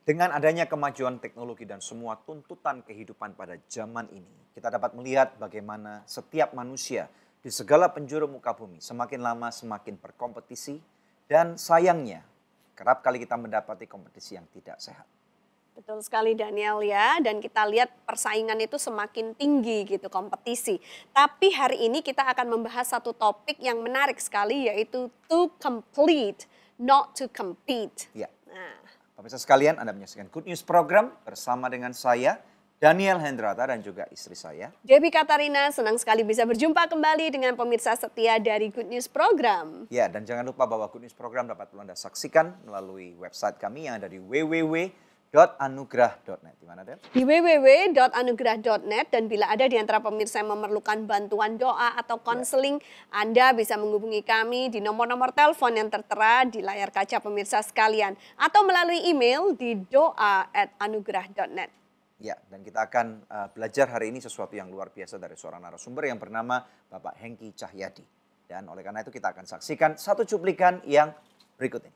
Dengan adanya kemajuan teknologi dan semua tuntutan kehidupan pada zaman ini, kita dapat melihat bagaimana setiap manusia di segala penjuru muka bumi semakin lama semakin berkompetisi dan sayangnya kerap kali kita mendapati kompetisi yang tidak sehat. Betul sekali Daniel ya, dan kita lihat persaingan itu semakin tinggi gitu, kompetisi. Tapi hari ini kita akan membahas satu topik yang menarik sekali, yaitu to complete, not to compete. Ya, Nah, pemirsa sekalian, Anda menyaksikan Good News Program bersama dengan saya, Daniel Hendrata dan juga istri saya. Debbie Katarina, senang sekali bisa berjumpa kembali dengan pemirsa setia dari Good News Program. Ya, dan jangan lupa bahwa Good News Program dapat Anda saksikan melalui website kami yang ada di www.anugrah.net. Di mana, Deb? Di www.anugrah.net, dan bila ada di antara pemirsa yang memerlukan bantuan doa atau konseling, Anda bisa menghubungi kami di nomor-nomor telepon yang tertera di layar kaca pemirsa sekalian, atau melalui email di doa@anugrah.net. Ya, dan kita akan belajar hari ini sesuatu yang luar biasa dari seorang narasumber yang bernama Bapak Hengki Cahyadi. Dan oleh karena itu kita akan saksikan satu cuplikan yang berikut ini.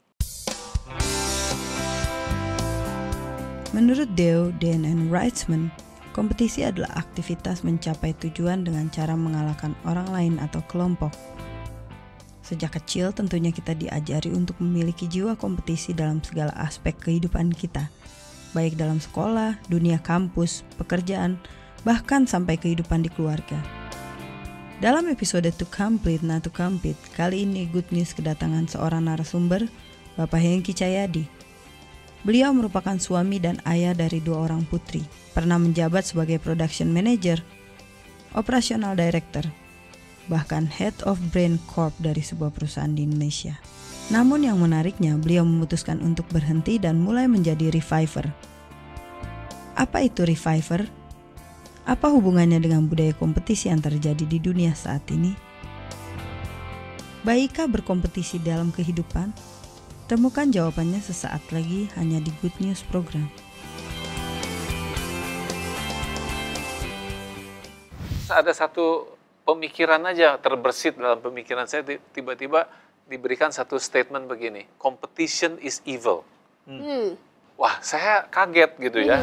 Menurut Deo, Dan, and Reitzman, kompetisi adalah aktivitas mencapai tujuan dengan cara mengalahkan orang lain atau kelompok. Sejak kecil tentunya kita diajari untuk memiliki jiwa kompetisi dalam segala aspek kehidupan kita, baik dalam sekolah, dunia kampus, pekerjaan, bahkan sampai kehidupan di keluarga. Dalam episode To Complete Not to Compete, kali ini Good News kedatangan seorang narasumber, Bapak Hengki Cahyadi. Beliau merupakan suami dan ayah dari 2 orang putri, pernah menjabat sebagai production manager, operational director, bahkan head of brand corp dari sebuah perusahaan di Indonesia. Namun yang menariknya, beliau memutuskan untuk berhenti dan mulai menjadi reviver. Apa itu reviver? Apa hubungannya dengan budaya kompetisi yang terjadi di dunia saat ini? Baikkah berkompetisi dalam kehidupan? Temukan jawabannya sesaat lagi hanya di Good News Program. Ada satu pemikiran aja terbersit dalam pemikiran saya, tiba-tiba diberikan satu statement begini, competition is evil. Wah, saya kaget gitu ya.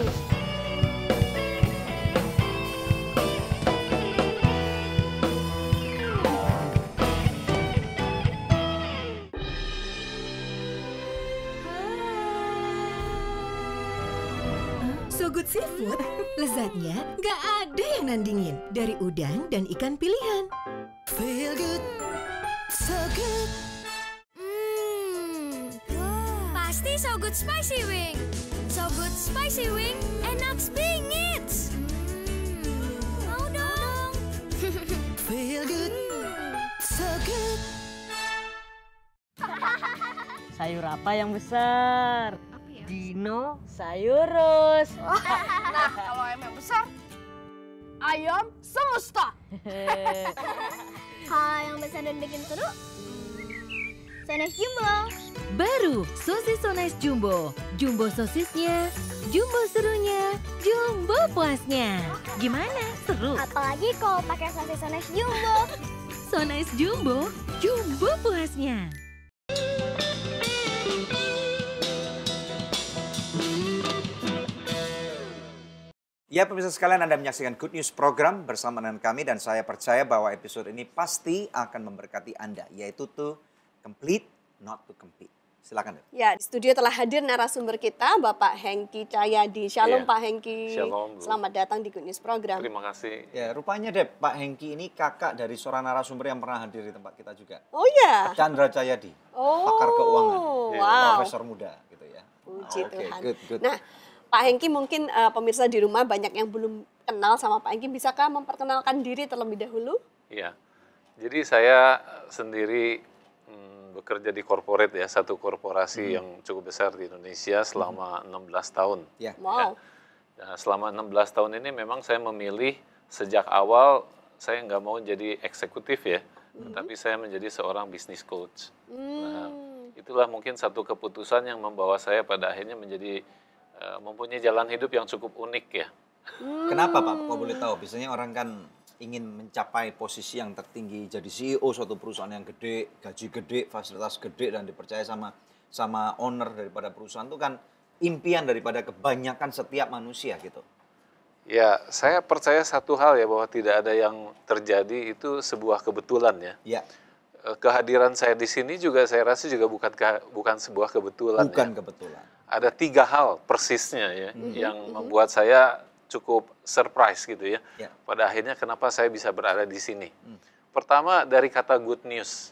So Good Seafood, lezatnya gak ada yang nandingin. Dari udang dan ikan pilihan. Feel good, so good. Pasti So Good Spicy Wing. So Good Spicy Wing, enak bingit. Mau dong. Feel good, so good. Sayur apa yang besar? Apa ya? Dinosaurus. Nah, kalau ayam yang besar, ayam semesta. Kalau yang besar dan bikin seru, Sones Jumbo. Baru sosis So Nice Jumbo. Jumbo sosisnya, jumbo serunya, jumbo puasnya. Gimana? Seru? Apalagi kalau pakai sosis Sones Jumbo. So Nice Jumbo, jumbo puasnya. Ya, pemirsa sekalian, Anda menyaksikan Good News Program bersama dengan kami dan saya percaya bahwa episode ini pasti akan memberkati Anda, yaitu to complete, not to compete. Silakan, Deb. Ya, di studio telah hadir narasumber kita, Bapak Hengki Cahyadi. Shalom Iya. Pak Hengki. Shalom, Bu. Selamat datang di Good News Program. Terima kasih. Ya, rupanya Deb, Pak Hengki ini kakak dari seorang narasumber yang pernah hadir di tempat kita juga. Oh ya. Chandra Cahyadi, Oh. pakar keuangan, Wow. profesor muda gitu ya. Puji Oke, Tuhan. good. Nah, Pak Hengki, mungkin pemirsa di rumah banyak yang belum kenal sama Pak Hengki. Bisakah memperkenalkan diri terlebih dahulu? Iya. Jadi saya sendiri bekerja di corporate ya, satu korporasi yang cukup besar di Indonesia selama 16 tahun. Ya. Wow. Nah, selama 16 tahun ini memang saya memilih sejak awal saya nggak mau jadi eksekutif ya, tetapi saya menjadi seorang business coach. Nah, itulah mungkin satu keputusan yang membawa saya pada akhirnya menjadi mempunyai jalan hidup yang cukup unik ya. Kenapa Pak? Kok boleh tahu? Biasanya orang kan ingin mencapai posisi yang tertinggi, jadi CEO suatu perusahaan yang gede, gaji gede, fasilitas gede dan dipercaya sama owner daripada perusahaan itu kan impian daripada kebanyakan setiap manusia gitu. Ya, saya percaya satu hal ya, bahwa tidak ada yang terjadi itu sebuah kebetulan ya. Ya, Kehadiran saya di sini juga saya rasa juga bukan sebuah kebetulan bukan ya. kebetulan. Ada 3 hal persisnya ya yang membuat saya cukup surprise gitu ya. Ya. Pada akhirnya kenapa saya bisa berada di sini. Pertama dari kata good news.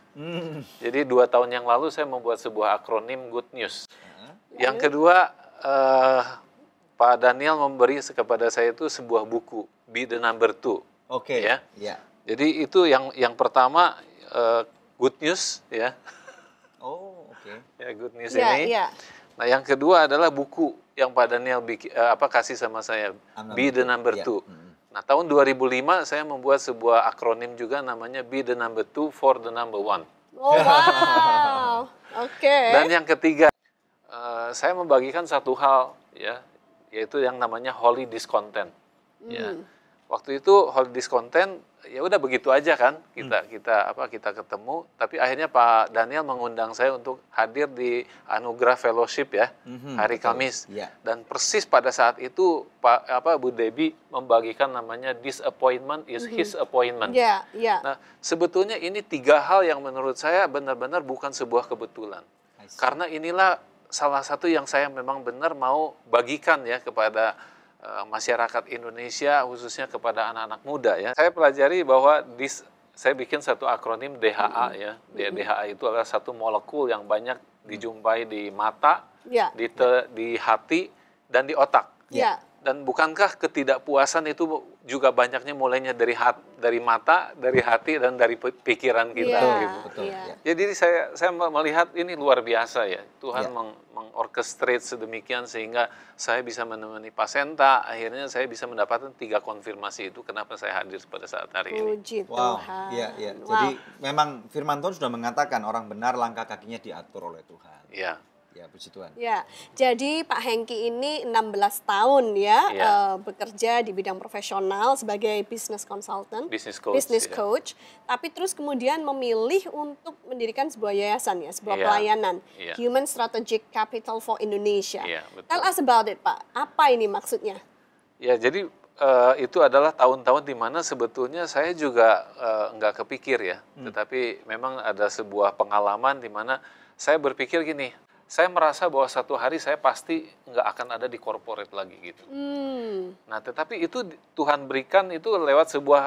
Jadi 2 tahun yang lalu saya membuat sebuah akronim good news. Yang kedua, Pak Daniel memberi kepada saya itu sebuah buku, Be the Number 2. Oke. Ya. Ya. Jadi itu yang pertama, good news ya. Oh, oke. Ya, good news Ya, ini. ya. Nah, yang kedua adalah buku yang Pak Daniel kasih sama saya, Be the Number 2. Nah, tahun 2005 saya membuat sebuah akronim juga namanya Be the Number 2 for the Number 1. Oh, wow. Oke. Dan yang ketiga, saya membagikan satu hal ya, yaitu yang namanya holy discontent. Ya. Waktu itu holy discontent ya udah begitu aja kan, kita ketemu, tapi akhirnya Pak Daniel mengundang saya untuk hadir di Anugerah Fellowship ya, hari Kamis. Ya. Dan persis pada saat itu Bu Debbie membagikan namanya disappointment is his appointment. Ya, ya. Nah, sebetulnya ini 3 hal yang menurut saya benar-benar bukan sebuah kebetulan. Karena inilah salah satu yang saya memang benar mau bagikan ya kepada masyarakat Indonesia, khususnya kepada anak-anak muda ya. Saya pelajari bahwa saya bikin satu akronim DHA ya. DHA itu adalah satu molekul yang banyak dijumpai di mata, Ya. di hati, dan di otak. Ya. Dan bukankah ketidakpuasan itu juga banyaknya mulainya dari mata, dari hati, dan dari pikiran kita Iya, gitu. Betul. iya. Ya. Jadi saya melihat ini luar biasa ya. Tuhan Ya. mengorkestrate sedemikian sehingga saya bisa menemani Pak Senta. Akhirnya saya bisa mendapatkan 3 konfirmasi itu kenapa saya hadir pada saat hari ini. Puji Wow, Tuhan. iya, iya. Wow. Jadi memang firman Tuhan sudah mengatakan orang benar langkah kakinya diatur oleh Tuhan. Ya, Ya, puji Tuhan. Ya, jadi Pak Hengki ini 16 tahun ya Iya. bekerja di bidang profesional sebagai business consultant, business coach. business ya. coach, tapi terus kemudian memilih untuk mendirikan sebuah yayasan ya, sebuah Iya. pelayanan, Iya. Human Strategic Capital for Indonesia. Iya, betul. Tell us about it, Pak. Apa ini maksudnya? Ya, jadi itu adalah tahun-tahun di mana sebetulnya saya juga nggak kepikir ya. Tetapi memang ada sebuah pengalaman di mana saya berpikir gini, saya merasa bahwa satu hari saya pasti nggak akan ada di corporate lagi gitu. Nah, tetapi itu Tuhan berikan itu lewat sebuah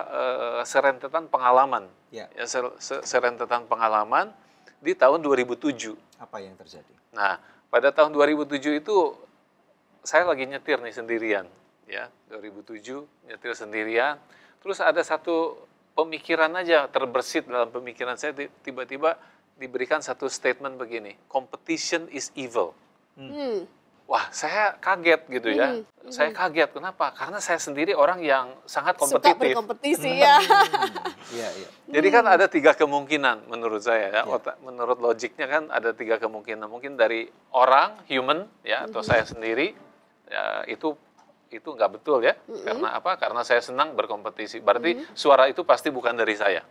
serentetan pengalaman. Ya. Ya, serentetan pengalaman di tahun 2007. Apa yang terjadi? Nah, pada tahun 2007 itu saya lagi nyetir nih sendirian, ya, 2007 nyetir sendirian. Terus ada satu pemikiran aja terbersit dalam pemikiran saya, tiba-tiba diberikan satu statement begini, competition is evil. Wah, saya kaget gitu ya. Saya kaget, kenapa? Karena saya sendiri orang yang sangat Suka kompetitif. berkompetisi ya. Iya, iya. Jadi kan ada 3 kemungkinan menurut saya ya. Menurut logiknya kan ada 3 kemungkinan. Mungkin dari orang, human ya, atau saya sendiri ya, itu nggak betul ya. Karena apa? Karena saya senang berkompetisi. Berarti suara itu pasti bukan dari saya.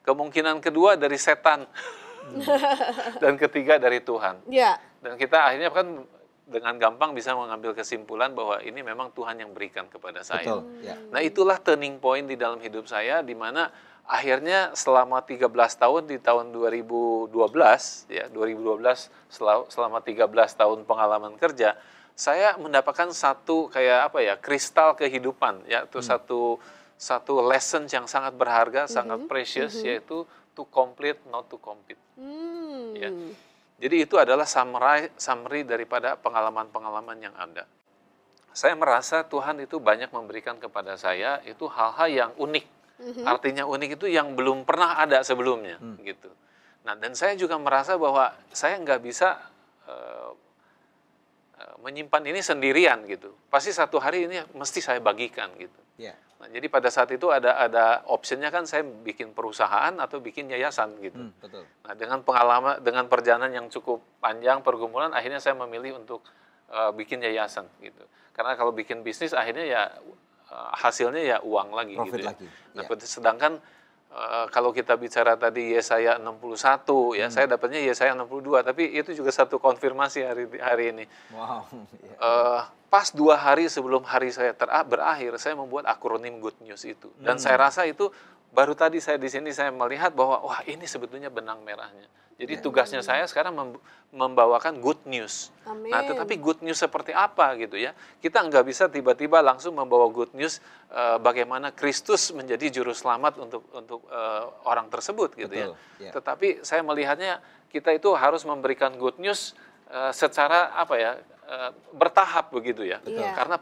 Kemungkinan kedua dari setan. Dan ketiga dari Tuhan. Ya. Dan kita akhirnya kan dengan gampang bisa mengambil kesimpulan bahwa ini memang Tuhan yang berikan kepada saya. Betul. Ya. Nah, itulah turning point di dalam hidup saya, di mana akhirnya selama 13 tahun di tahun 2012 ya, 2012 selama 13 tahun pengalaman kerja, saya mendapatkan satu kayak apa ya, kristal kehidupan ya, itu satu lesson yang sangat berharga, sangat precious, yaitu to complete not to compete. Ya. Jadi itu adalah summary daripada pengalaman-pengalaman yang ada. Saya merasa Tuhan itu banyak memberikan kepada saya itu hal-hal yang unik. Artinya unik itu yang belum pernah ada sebelumnya, gitu. Nah, dan saya juga merasa bahwa saya nggak bisa menyimpan ini sendirian gitu. Pasti satu hari ini mesti saya bagikan gitu. Ya. Nah, jadi pada saat itu ada optionnya kan saya bikin perusahaan atau bikin yayasan gitu. Betul. Nah, dengan pengalaman, dengan perjalanan yang cukup panjang pergumulan, akhirnya saya memilih untuk bikin yayasan gitu. Karena kalau bikin bisnis akhirnya ya hasilnya ya uang lagi. Profit gitu ya. lagi. Nah, Ya. sedangkan kalau kita bicara tadi Yesaya 61 ya, saya dapatnya Yesaya 62, tapi itu juga satu konfirmasi hari ini. Wow. Pas 2 hari sebelum hari saya berakhir, saya membuat akronim Good News itu. Dan saya rasa itu baru tadi saya di sini saya melihat bahwa wah ini sebetulnya benang merahnya. Jadi tugasnya saya sekarang membawakan good news. Amin. Nah, tetapi good news seperti apa gitu ya? Kita nggak bisa tiba-tiba langsung membawa good news bagaimana Kristus menjadi juru selamat untuk orang tersebut gitu. Betul, ya. ya. Tetapi saya melihatnya kita itu harus memberikan good news secara apa ya? Bertahap begitu ya. Betul. Karena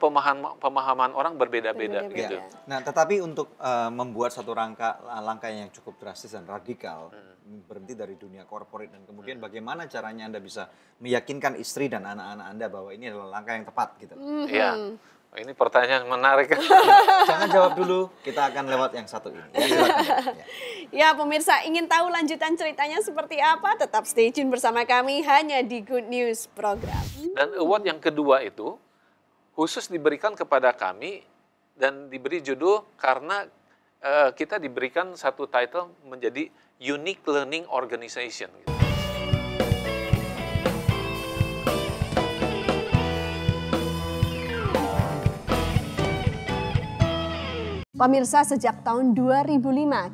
pemahaman orang berbeda-beda gitu. Nah, tetapi untuk membuat satu langkah yang cukup drastis dan radikal, berhenti dari dunia korporat dan kemudian bagaimana caranya Anda bisa meyakinkan istri dan anak-anak Anda bahwa ini adalah langkah yang tepat gitu. Iya. Ini pertanyaan menarik. Jangan jawab dulu, kita akan lewat yang satu ini. Ya, silakan. Ya. Ya pemirsa, ingin tahu lanjutan ceritanya seperti apa? Tetap stay tune bersama kami hanya di Good News Program. Dan award yang kedua itu khusus diberikan kepada kami dan diberi judul karena kita diberikan satu title menjadi Unique Learning Organization. Pemirsa, sejak tahun 2005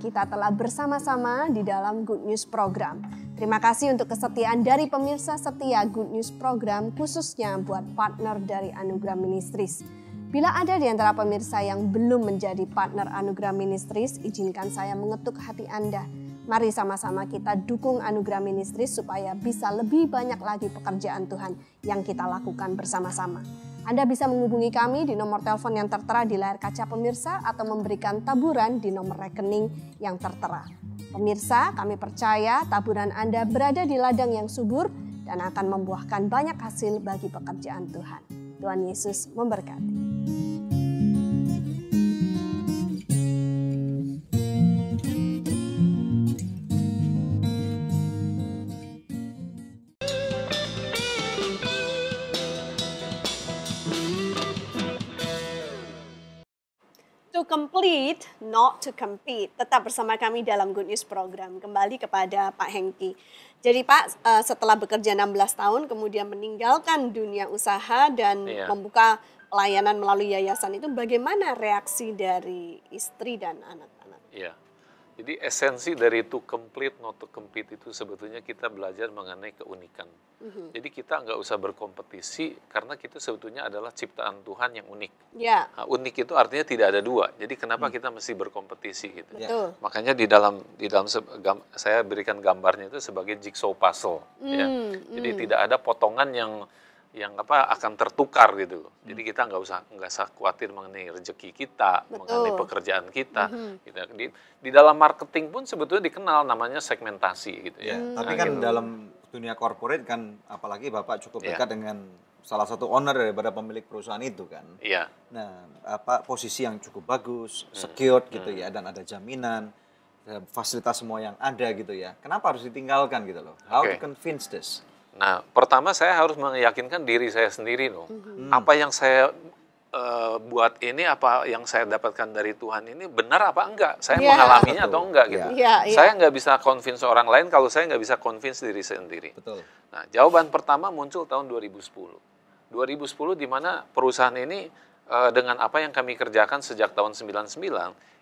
kita telah bersama-sama di dalam Good News Program. Terima kasih untuk kesetiaan dari pemirsa setia Good News Program, khususnya buat partner dari Anugerah Ministries. Bila ada di antara pemirsa yang belum menjadi partner Anugerah Ministries, izinkan saya mengetuk hati Anda. Mari sama-sama kita dukung Anugerah Ministries supaya bisa lebih banyak lagi pekerjaan Tuhan yang kita lakukan bersama-sama. Anda bisa menghubungi kami di nomor telepon yang tertera di layar kaca pemirsa atau memberikan taburan di nomor rekening yang tertera. Pemirsa, kami percaya taburan Anda berada di ladang yang subur dan akan membuahkan banyak hasil bagi pekerjaan Tuhan. Tuhan Yesus memberkati. To complete, not to compete. Tetap bersama kami dalam Good News Program. Kembali kepada Pak Hengki. Jadi Pak, setelah bekerja 16 tahun, kemudian meninggalkan dunia usaha dan membuka pelayanan melalui yayasan itu, bagaimana reaksi dari istri dan anak-anak? Iya. Jadi esensi dari to complete, not to compete itu sebetulnya kita belajar mengenai keunikan. Jadi kita nggak usah berkompetisi karena kita sebetulnya adalah ciptaan Tuhan yang unik. Ya. Nah, unik itu artinya tidak ada dua. Jadi kenapa kita mesti berkompetisi gitu? Betul. Makanya di dalam saya berikan gambarnya itu sebagai jigsaw puzzle. Ya. Jadi tidak ada potongan yang akan tertukar gitu loh. Jadi kita nggak usah khawatir mengenai rezeki kita, mengenai pekerjaan kita. Gitu. Di dalam marketing pun sebetulnya dikenal namanya segmentasi gitu ya. Tapi kan dalam dunia korporat kan, apalagi Bapak cukup dekat dengan salah satu owner daripada pemilik perusahaan itu kan. Iya. Nah, posisi yang cukup bagus, secured gitu ya, dan ada jaminan, fasilitas semua yang ada gitu ya. Kenapa harus ditinggalkan gitu loh? How to convince this? Nah, pertama saya harus meyakinkan diri saya sendiri loh. Apa yang saya buat ini, apa yang saya dapatkan dari Tuhan ini benar apa enggak? Saya mengalaminya atau enggak gitu. Saya nggak bisa convince orang lain kalau saya nggak bisa convince diri saya sendiri. Betul. Nah, jawaban pertama muncul tahun 2010. 2010 di mana perusahaan ini dengan apa yang kami kerjakan sejak tahun 99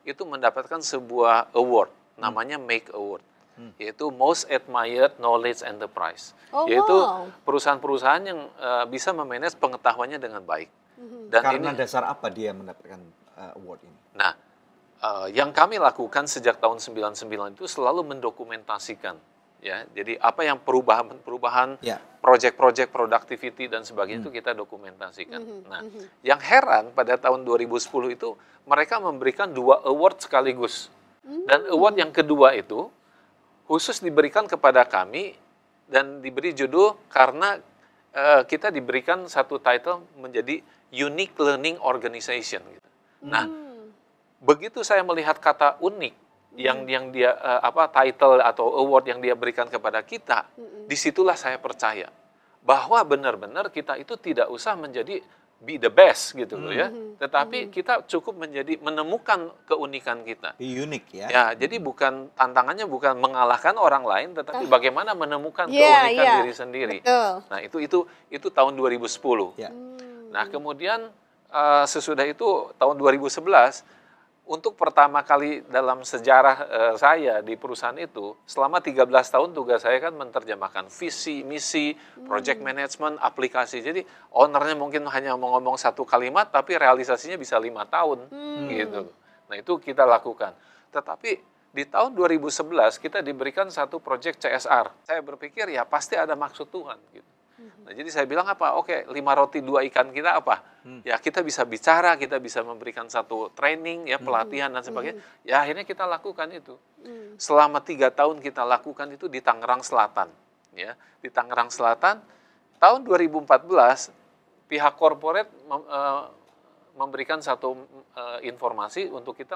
itu mendapatkan sebuah award, namanya MAKE Award. Yaitu Most Admired Knowledge Enterprise, yaitu perusahaan-perusahaan yang bisa memanage pengetahuannya dengan baik. Dan karena dasar apa dia mendapatkan award ini? Nah, yang kami lakukan sejak tahun 99 itu selalu mendokumentasikan, ya. Jadi apa yang perubahan proyek-proyek productivity dan sebagainya itu kita dokumentasikan. Nah, yang heran pada tahun 2010 itu mereka memberikan 2 award sekaligus. Dan award yang kedua itu khusus diberikan kepada kami dan diberi judul karena kita diberikan satu title menjadi Unique Learning Organization. Gitu. Nah, begitu saya melihat kata unik yang dia title atau award yang dia berikan kepada kita, disitulah saya percaya bahwa benar-benar kita itu tidak usah menjadi be the best gitu loh ya. Tetapi kita cukup menemukan keunikan kita. Be unik ya. Ya, jadi tantangannya bukan mengalahkan orang lain, tetapi bagaimana menemukan keunikan diri sendiri. Betul. Nah, itu tahun 2010. Ya. Nah, kemudian sesudah itu tahun 2011, untuk pertama kali dalam sejarah saya di perusahaan itu, selama 13 tahun tugas saya kan menerjemahkan visi, misi, project management, aplikasi. Jadi ownernya mungkin hanya mau ngomong satu kalimat, tapi realisasinya bisa 5 tahun. Gitu. Nah, itu kita lakukan. Tetapi di tahun 2011 kita diberikan satu project CSR. Saya berpikir ya pasti ada maksud Tuhan. Gitu. Nah, jadi saya bilang apa? Oke, 5 roti 2 ikan kita apa? Ya kita bisa bicara, kita bisa memberikan satu training, ya pelatihan dan sebagainya. Ya akhirnya kita lakukan itu. Selama 3 tahun kita lakukan itu di Tangerang Selatan. Ya, di Tangerang Selatan, tahun 2014 pihak korporat memberikan satu informasi untuk kita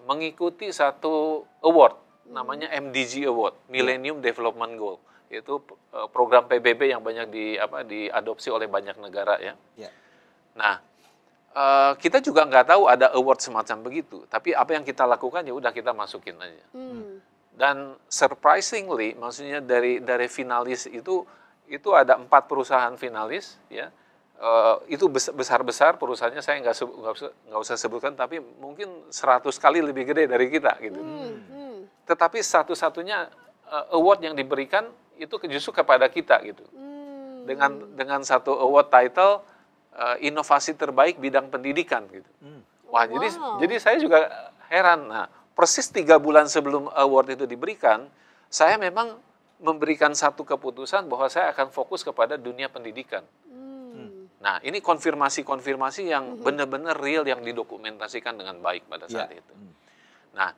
mengikuti satu award, namanya MDG Award, Millennium Development Goal. Itu program PBB yang banyak diadopsi oleh banyak negara ya. Nah, kita juga nggak tahu ada award semacam begitu, tapi apa yang kita lakukan ya udah kita masukin aja. Dan surprisingly, maksudnya dari finalis itu ada 4 perusahaan finalis ya. Itu besar-besar perusahaannya, saya nggak usah sebutkan, tapi mungkin 100 kali lebih gede dari kita gitu. Tetapi satu-satunya award yang diberikan itu justru kepada kita gitu. Dengan satu award title inovasi terbaik bidang pendidikan gitu. Wah, jadi saya juga heran. Nah, persis 3 bulan sebelum award itu diberikan, saya memang memberikan satu keputusan bahwa saya akan fokus kepada dunia pendidikan. Nah, ini konfirmasi yang benar-benar real yang didokumentasikan dengan baik pada saat itu. Nah,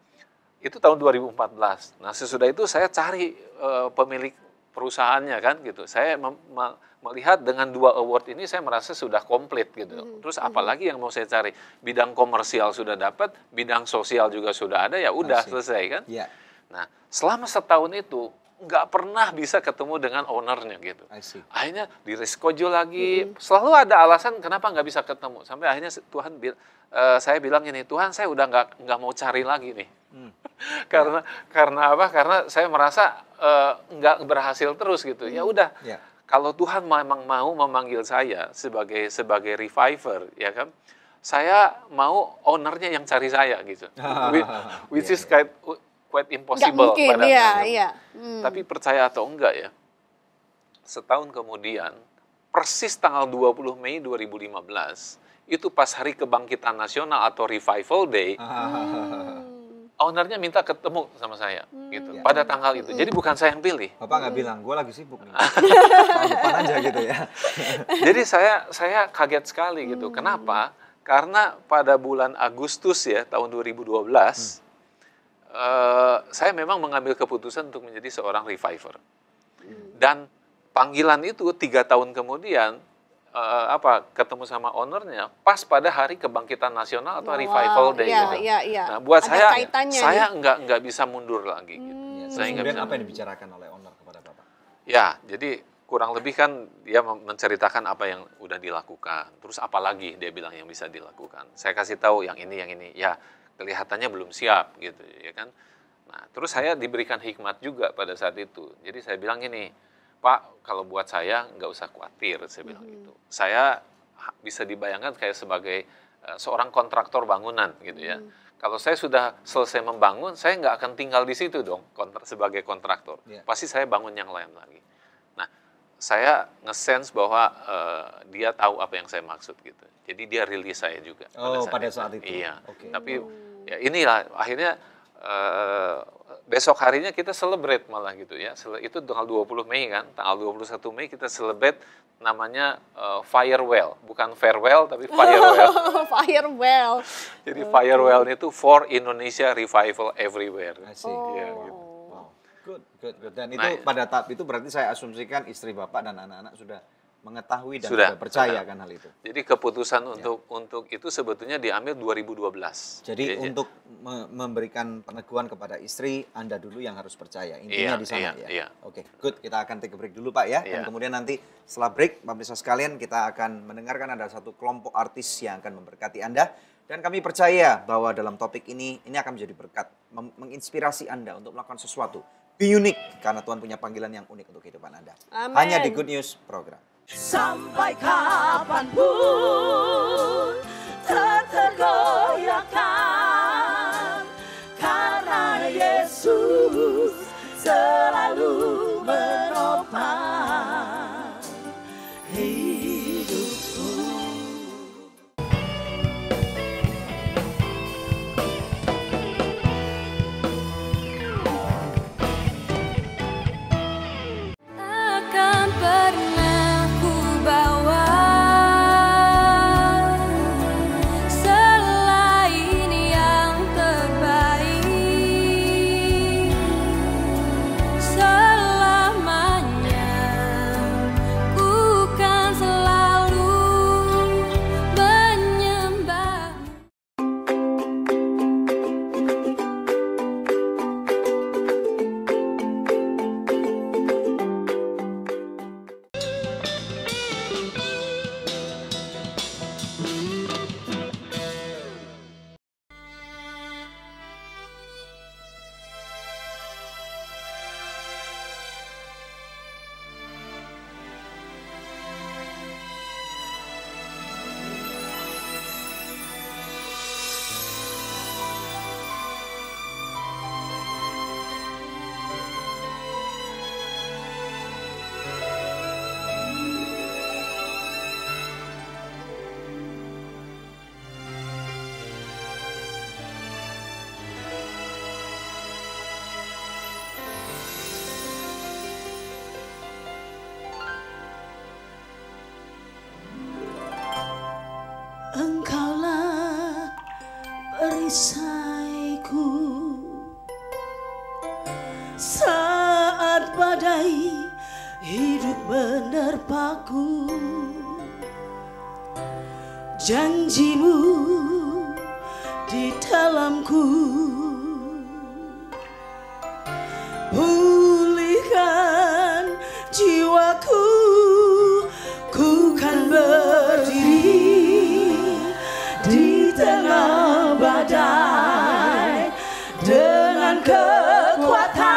itu tahun 2014. Nah, sesudah itu saya cari pemilik perusahaannya kan gitu. Saya melihat dengan 2 award ini saya merasa sudah komplit gitu. Terus apalagi yang mau saya cari? Bidang komersial sudah dapat, bidang sosial juga sudah ada, ya udah selesai kan. Nah, selama setahun itu nggak pernah bisa ketemu dengan ownernya gitu. Akhirnya di reschedule lagi, selalu ada alasan kenapa nggak bisa ketemu. Sampai akhirnya saya bilang ini, Tuhan saya udah nggak mau cari lagi nih. Karena apa? Karena saya merasa nggak berhasil terus gitu. Ya udah, kalau Tuhan memang mau memanggil saya sebagai reviver, ya kan? Saya mau ownernya yang cari saya gitu. Which is quite impossible pada saya. Tapi percaya atau enggak ya, setahun kemudian, persis tanggal 20 Mei 2015, itu pas hari kebangkitan nasional atau Revival Day, ownernya minta ketemu sama saya gitu pada tanggal itu. Jadi bukan saya yang pilih. Bapak nggak bilang, gue lagi sibuk nih. Tahun depan aja gitu ya. Jadi saya kaget sekali gitu. Kenapa? Karena pada bulan Agustus ya tahun 2012, saya memang mengambil keputusan untuk menjadi seorang reviver. Dan panggilan itu 3 tahun kemudian ketemu sama ownernya pas pada hari kebangkitan nasional atau Revival Day gitu. Nah, buat saya nggak bisa mundur lagi gitu. Saya nggak bisa. Apa yang dibicarakan oleh owner kepada Bapak? Ya, jadi kurang lebih kan dia menceritakan apa yang udah dilakukan. Terus apa lagi dia bilang yang bisa dilakukan. Saya kasih tahu yang ini. Ya, kelihatannya belum siap gitu ya kan. Nah, terus saya diberikan hikmat juga pada saat itu. Jadi saya bilang gini, Pak, kalau buat saya nggak usah khawatir, saya bilang gitu. Saya bisa dibayangkan kayak sebagai seorang kontraktor bangunan gitu ya. Kalau saya sudah selesai membangun, saya nggak akan tinggal di situ dong sebagai kontraktor. Pasti saya bangun yang lain lagi. Nah, saya nge-sense bahwa dia tahu apa yang saya maksud gitu. Jadi dia rilis saya juga. Pada saat itu? Iya, tapi ya inilah akhirnya besok harinya kita celebrate malah gitu ya. Itu tanggal 20 Mei kan, tanggal 21 Mei kita celebrate namanya Firewell, bukan farewell tapi Firewell. Firewell. Jadi Firewell itu for Indonesia Revival Everywhere. Ya, gitu. Wow. Good. Dan itu pada tahap itu berarti saya asumsikan istri Bapak dan anak-anak sudah mengetahui dan Sudah, juga percaya sudah. kan hal itu. Jadi keputusan untuk itu sebetulnya diambil 2012. Jadi untuk memberikan peneguhan kepada istri, Anda dulu yang harus percaya. Intinya Iya, di sana iya, ya. iya. Oke, good. Kita akan take a break dulu Pak ya. Dan Iya. kemudian nanti setelah break, pemirsa sekalian, kita akan mendengarkan ada satu kelompok artis yang akan memberkati Anda. Dan kami percaya bahwa dalam topik ini akan menjadi berkat, menginspirasi Anda untuk melakukan sesuatu. Be unique, karena Tuhan punya panggilan yang unik untuk kehidupan Anda. Amin. Hanya di Good News Program. Sampai kapanpun tak tergoyahkan, karena Yesus selalu menopang hidupku. Takkan pernah ku bawa selain yang terbaik. Selamanya ku kan selalu menyembahmu. Engkaulah perisaiku saat badai hidup menerpaku. Janjimu di dalamku, pulihkan jiwaku, ku kan berdiri di tengah badai dengan kekuatan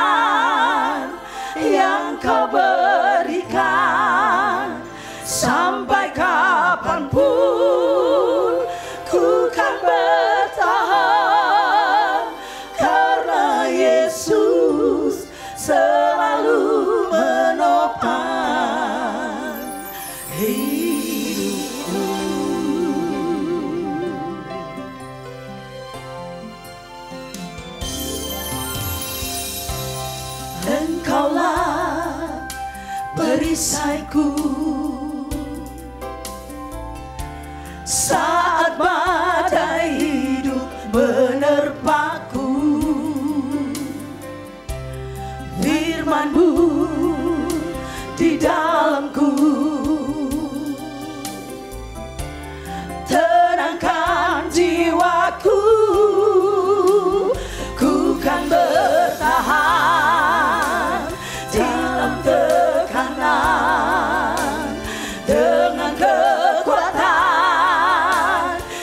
yang kau berikan. Sampai kapanpun ku kan bertahan, karena Yesus selalu menopang hidupku. Engkaulah perisaiku saat badai hidup menerpaku. Firman-Mu di dalamku, tenangkan jiwaku, ku kan bertahan dalam tekanan dengan kekuatan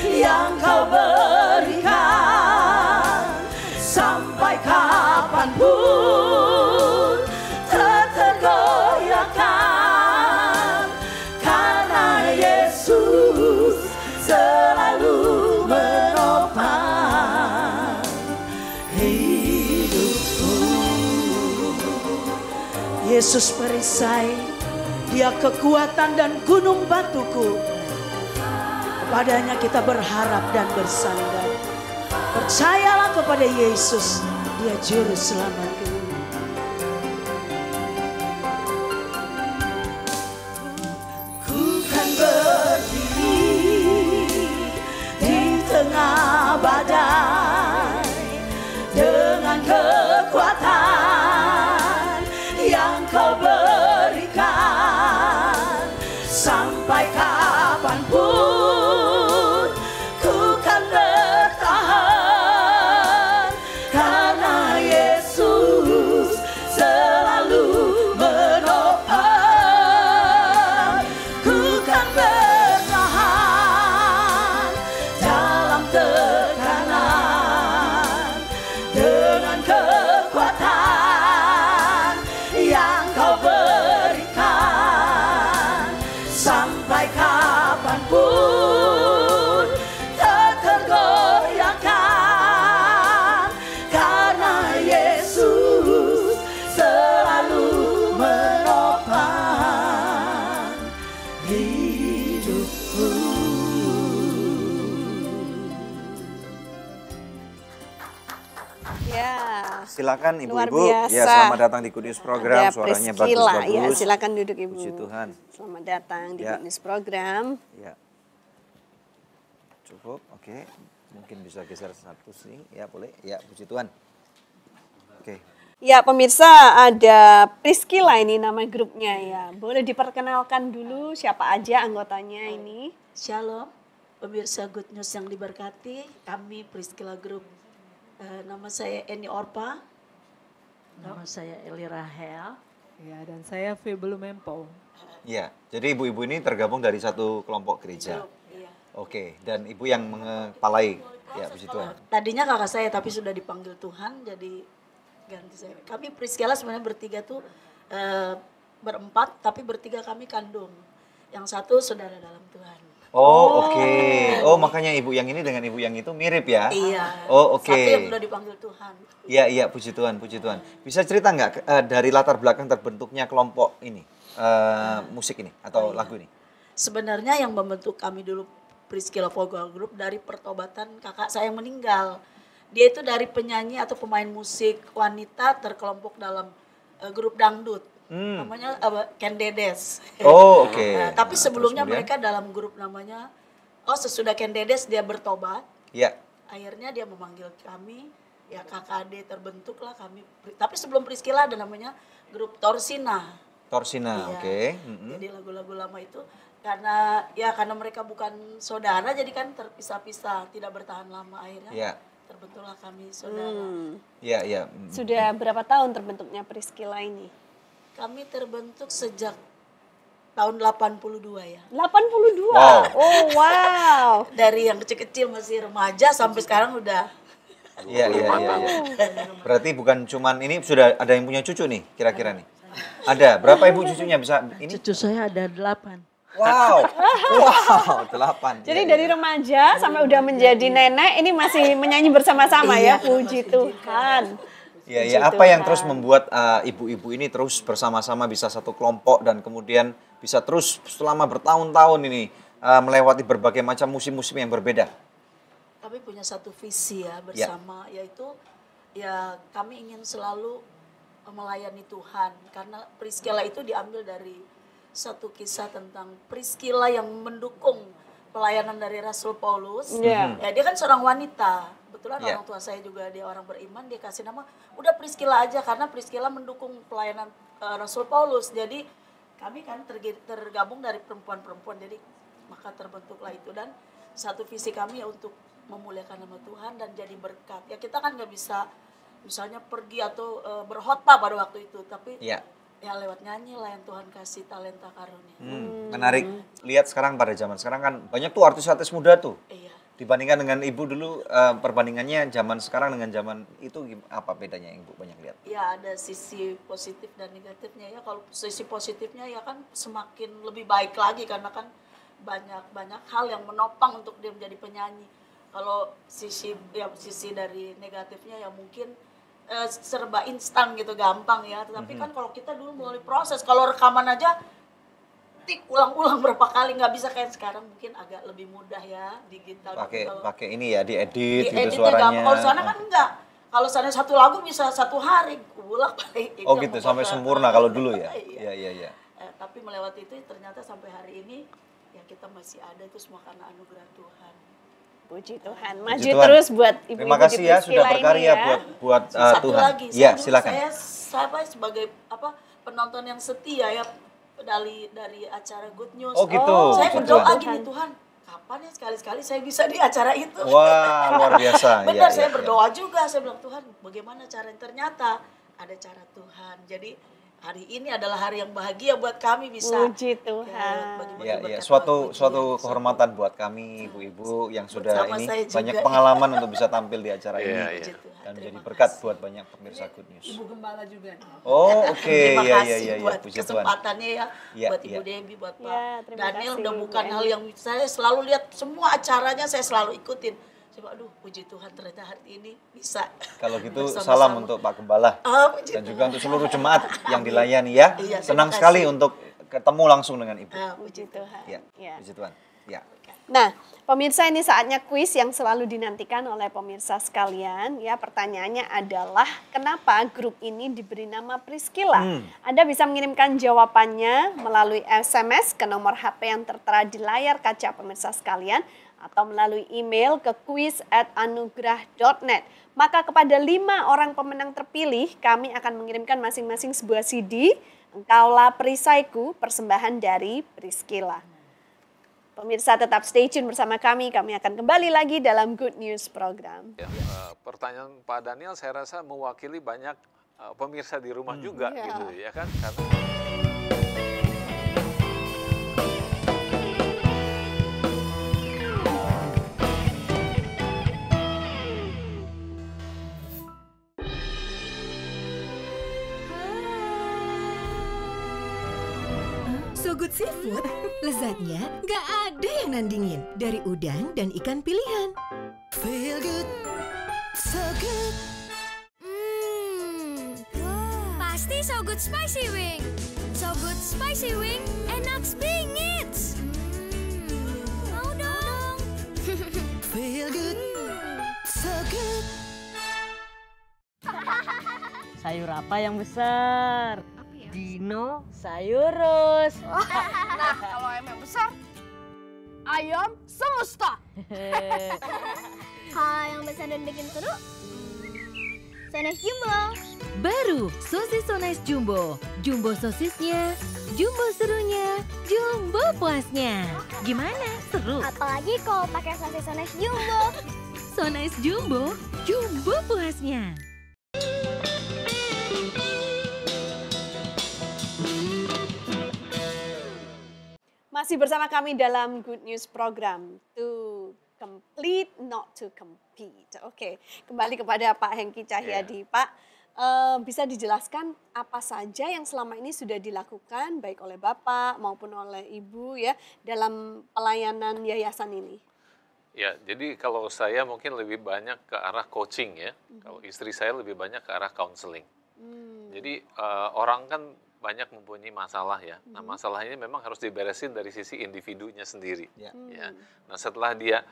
yang kau berikan. Sampai kapanpun tak tergoyahkan, karena Yesus selalu menopang hidupku. Yesus perisai, Dia kekuatan dan gunung batuku. Kepadanya kita berharap dan bersandar. Percayalah kepada Yesus, Dia juru selamatku. Ku kan berdiri di tengah badai dengan kekuatan yang kau berikan. silakan Luar Ibu-ibu. biasa. Ya, selamat datang di Good News Program. Ada Suaranya Priscilla, bagus-bagus. ya, silakan duduk Ibu. Puji Tuhan. Selamat datang di Ya. Good News Program. Ya. Cukup, oke. Mungkin bisa geser satu sini. Ya, boleh. Ya, puji Tuhan. Oke. Ya pemirsa, ada Priscilla ini nama grupnya ya. Boleh diperkenalkan dulu siapa aja anggotanya ini? Shalom, pemirsa Good News yang diberkati. Kami Priscilla Group. Nama saya Eni Orpa. Nama saya Eli Rahel. Ya, dan saya Febelu Mempo. Ya, jadi ibu-ibu ini tergabung dari satu kelompok gereja. Iya. Oke, dan ibu yang mengepalai. Ya, puji Tuhan. Tadinya kakak saya tapi sudah dipanggil Tuhan jadi ganti saya. Kami Priscilla sebenarnya bertiga tuh berempat tapi bertiga kami kandung. Yang satu saudara dalam Tuhan. Oh, oke. Oh, makanya ibu yang ini dengan ibu yang itu mirip ya? Iya. Oh, oke. Satu yang sudah dipanggil Tuhan. Iya, iya, puji Tuhan, puji Tuhan. Bisa cerita nggak dari latar belakang terbentuknya kelompok ini, musik ini atau lagu ini? Sebenarnya yang membentuk kami dulu Priscilla Vocal Group dari pertobatan kakak saya yang meninggal. Dia itu dari penyanyi atau pemain musik wanita terkelompok dalam grup dangdut. Namanya Ken Dedes. Oh, oke. Tapi Nah, sebelumnya terus kemudian? mereka dalam grup namanya, sesudah Ken Dedes dia bertobat. Iya. Akhirnya dia memanggil kami, ya KKD terbentuklah kami. Tapi sebelum Priscilla ada namanya grup Torsina. Torsina, Iya. oke. Jadi lagu-lagu lama itu karena mereka bukan saudara jadi kan terpisah-pisah, tidak bertahan lama akhirnya. Iya. Terbentuklah kami saudara. Iya, iya. Sudah berapa tahun terbentuknya Priscilla ini? Kami terbentuk sejak tahun 82 ya. 82? Wow. Oh wow. Dari yang kecil-kecil masih remaja sampai sekarang udah. Iya, iya, iya. Berarti bukan cuman ini, sudah ada yang punya cucu nih kira-kira nih? Ada. Berapa ibu cucunya bisa ini? Cucu saya ada 8. Wow. Wow, 8. Jadi dari remaja sampai udah menjadi nenek ini masih menyanyi bersama-sama ya. Puji Tuhan. Iya, ya. Apa yang terus membuat ibu-ibu ini terus bersama-sama bisa satu kelompok dan kemudian bisa terus selama bertahun-tahun ini melewati berbagai macam musim-musim yang berbeda? Kami punya satu visi ya bersama, yaitu ya kami ingin selalu melayani Tuhan. Karena Priscilla itu diambil dari satu kisah tentang Priscilla yang mendukung pelayanan dari Rasul Paulus. Ya dia kan seorang wanita. Kebetulan orang tua saya juga dia orang beriman, dia kasih nama udah Priscilla aja karena Priscilla mendukung pelayanan Rasul Paulus. Jadi kami kan tergabung dari perempuan-perempuan, jadi maka terbentuklah itu. Dan satu visi kami ya untuk memuliakan nama Tuhan dan jadi berkat. Ya kita kan nggak bisa misalnya pergi atau berkhotbah pada waktu itu, tapi ya lewat nyanyi lah yang Tuhan kasih talenta karunia. Menarik. Lihat sekarang pada zaman sekarang kan banyak tuh artis-artis muda tuh. Iya. Dibandingkan dengan ibu dulu, perbandingannya zaman sekarang dengan zaman itu apa bedanya yang ibu banyak lihat? Ya ada sisi positif dan negatifnya ya. Kalau sisi positifnya ya kan semakin lebih baik lagi karena kan banyak hal yang menopang untuk dia menjadi penyanyi. Kalau sisi dari negatifnya ya mungkin serba instan gitu, gampang ya. Tetapi kan kalau kita dulu melalui proses, kalau rekaman aja ulang-ulang berapa kali, nggak bisa kayak sekarang, mungkin agak lebih mudah ya digital. Pakai ini ya diedit gitu suaranya. suaranya. Kalau sana kan enggak. Kalau sana satu lagu bisa 1 hari ulang balik. Oh gitu, sampai sempurna kalau dulu ya. Iya. Tapi melewati itu ternyata sampai hari ini ya kita masih ada, itu semua karena anugerah Tuhan. Puji Tuhan. Maju terus buat ibu-ibu. Terima kasih ya sudah berkarya buat Satu Tuhan. lagi, Ya, silakan. Saya sebagai penonton yang setia ya dari acara Good News. Oh gitu. Saya berdoa gini, Tuhan, kapan ya sekali-sekali saya bisa di acara itu? Wah, luar biasa. Benar, saya berdoa juga. Saya bilang, Tuhan, bagaimana caranya? Ternyata ada cara Tuhan. Jadi hari ini adalah hari yang bahagia buat kami bisa. Puji Tuhan. Ya, suatu kehormatan buat kami ibu-ibu yang sudah Bersama ini saya juga. banyak pengalaman untuk bisa tampil di acara ini Iya. dan menjadi berkat buat banyak pemirsa Good News. Ibu Gembala juga. Oh, oke. Terima Iya, kasih buat puji Tuhan. kesempatannya ya, Iya, buat Ibu iya. Debbie, buat Pak terima Daniel. kasih, Udah Bu bukan Eni. hal yang saya selalu lihat semua acaranya, saya selalu ikutin. Saya aduh, puji Tuhan ternyata hari ini bisa. Kalau gitu bersama-sama. salam untuk Pak Gembala Puji dan Tuhan. juga untuk seluruh jemaat yang dilayani ya. Iya, Senang terima sekali kasih. untuk ketemu langsung dengan Ibu. Puji Tuhan. Ya, Ya. puji Tuhan. Ya. Nah, pemirsa, ini saatnya kuis yang selalu dinantikan oleh pemirsa sekalian. Ya, pertanyaannya adalah kenapa grup ini diberi nama Priscilla? Anda bisa mengirimkan jawabannya melalui SMS ke nomor HP yang tertera di layar kaca pemirsa sekalian atau melalui email ke quiz@anugerah.net. Maka kepada 5 orang pemenang terpilih, kami akan mengirimkan masing-masing sebuah CD Engkaulah Perisaiku, persembahan dari Priscilla. Pemirsa tetap stay tune bersama kami akan kembali lagi dalam Good News program. Ya, pertanyaan Pak Daniel saya rasa mewakili banyak pemirsa di rumah juga gitu ya kan. Karena So Good Seafood, lezatnya nggak ada yang nandingin. Dari udang dan ikan pilihan. Feel good, so good. Pasti So Good Spicy Wing. So Good Spicy Wing, enak bingit. Mau dong. Feel good, so good. Sayur apa yang besar? Dino Sayurus. Nah, kalau ayam yang besar, ayam semesta. Kalau yang besar dan bikin seru, Sones Jumbo. Baru sosis Sones Jumbo. Jumbo sosisnya, jumbo serunya, jumbo puasnya. Gimana? Seru? Apalagi kalau pakai sosis Sones Jumbo. Sones Jumbo, jumbo puasnya. Masih bersama kami dalam Good News program, to complete, not to compete. Oke, kembali kepada Pak Hengki Cahyadi. Pak, bisa dijelaskan apa saja yang selama ini sudah dilakukan baik oleh Bapak maupun oleh Ibu ya dalam pelayanan yayasan ini? ya, jadi kalau saya mungkin lebih banyak ke arah coaching ya. Kalau istri saya lebih banyak ke arah counseling. Jadi orang kan banyak mempunyai masalah ya. Nah, masalah ini memang harus diberesin dari sisi individunya sendiri. Ya. Nah, setelah dia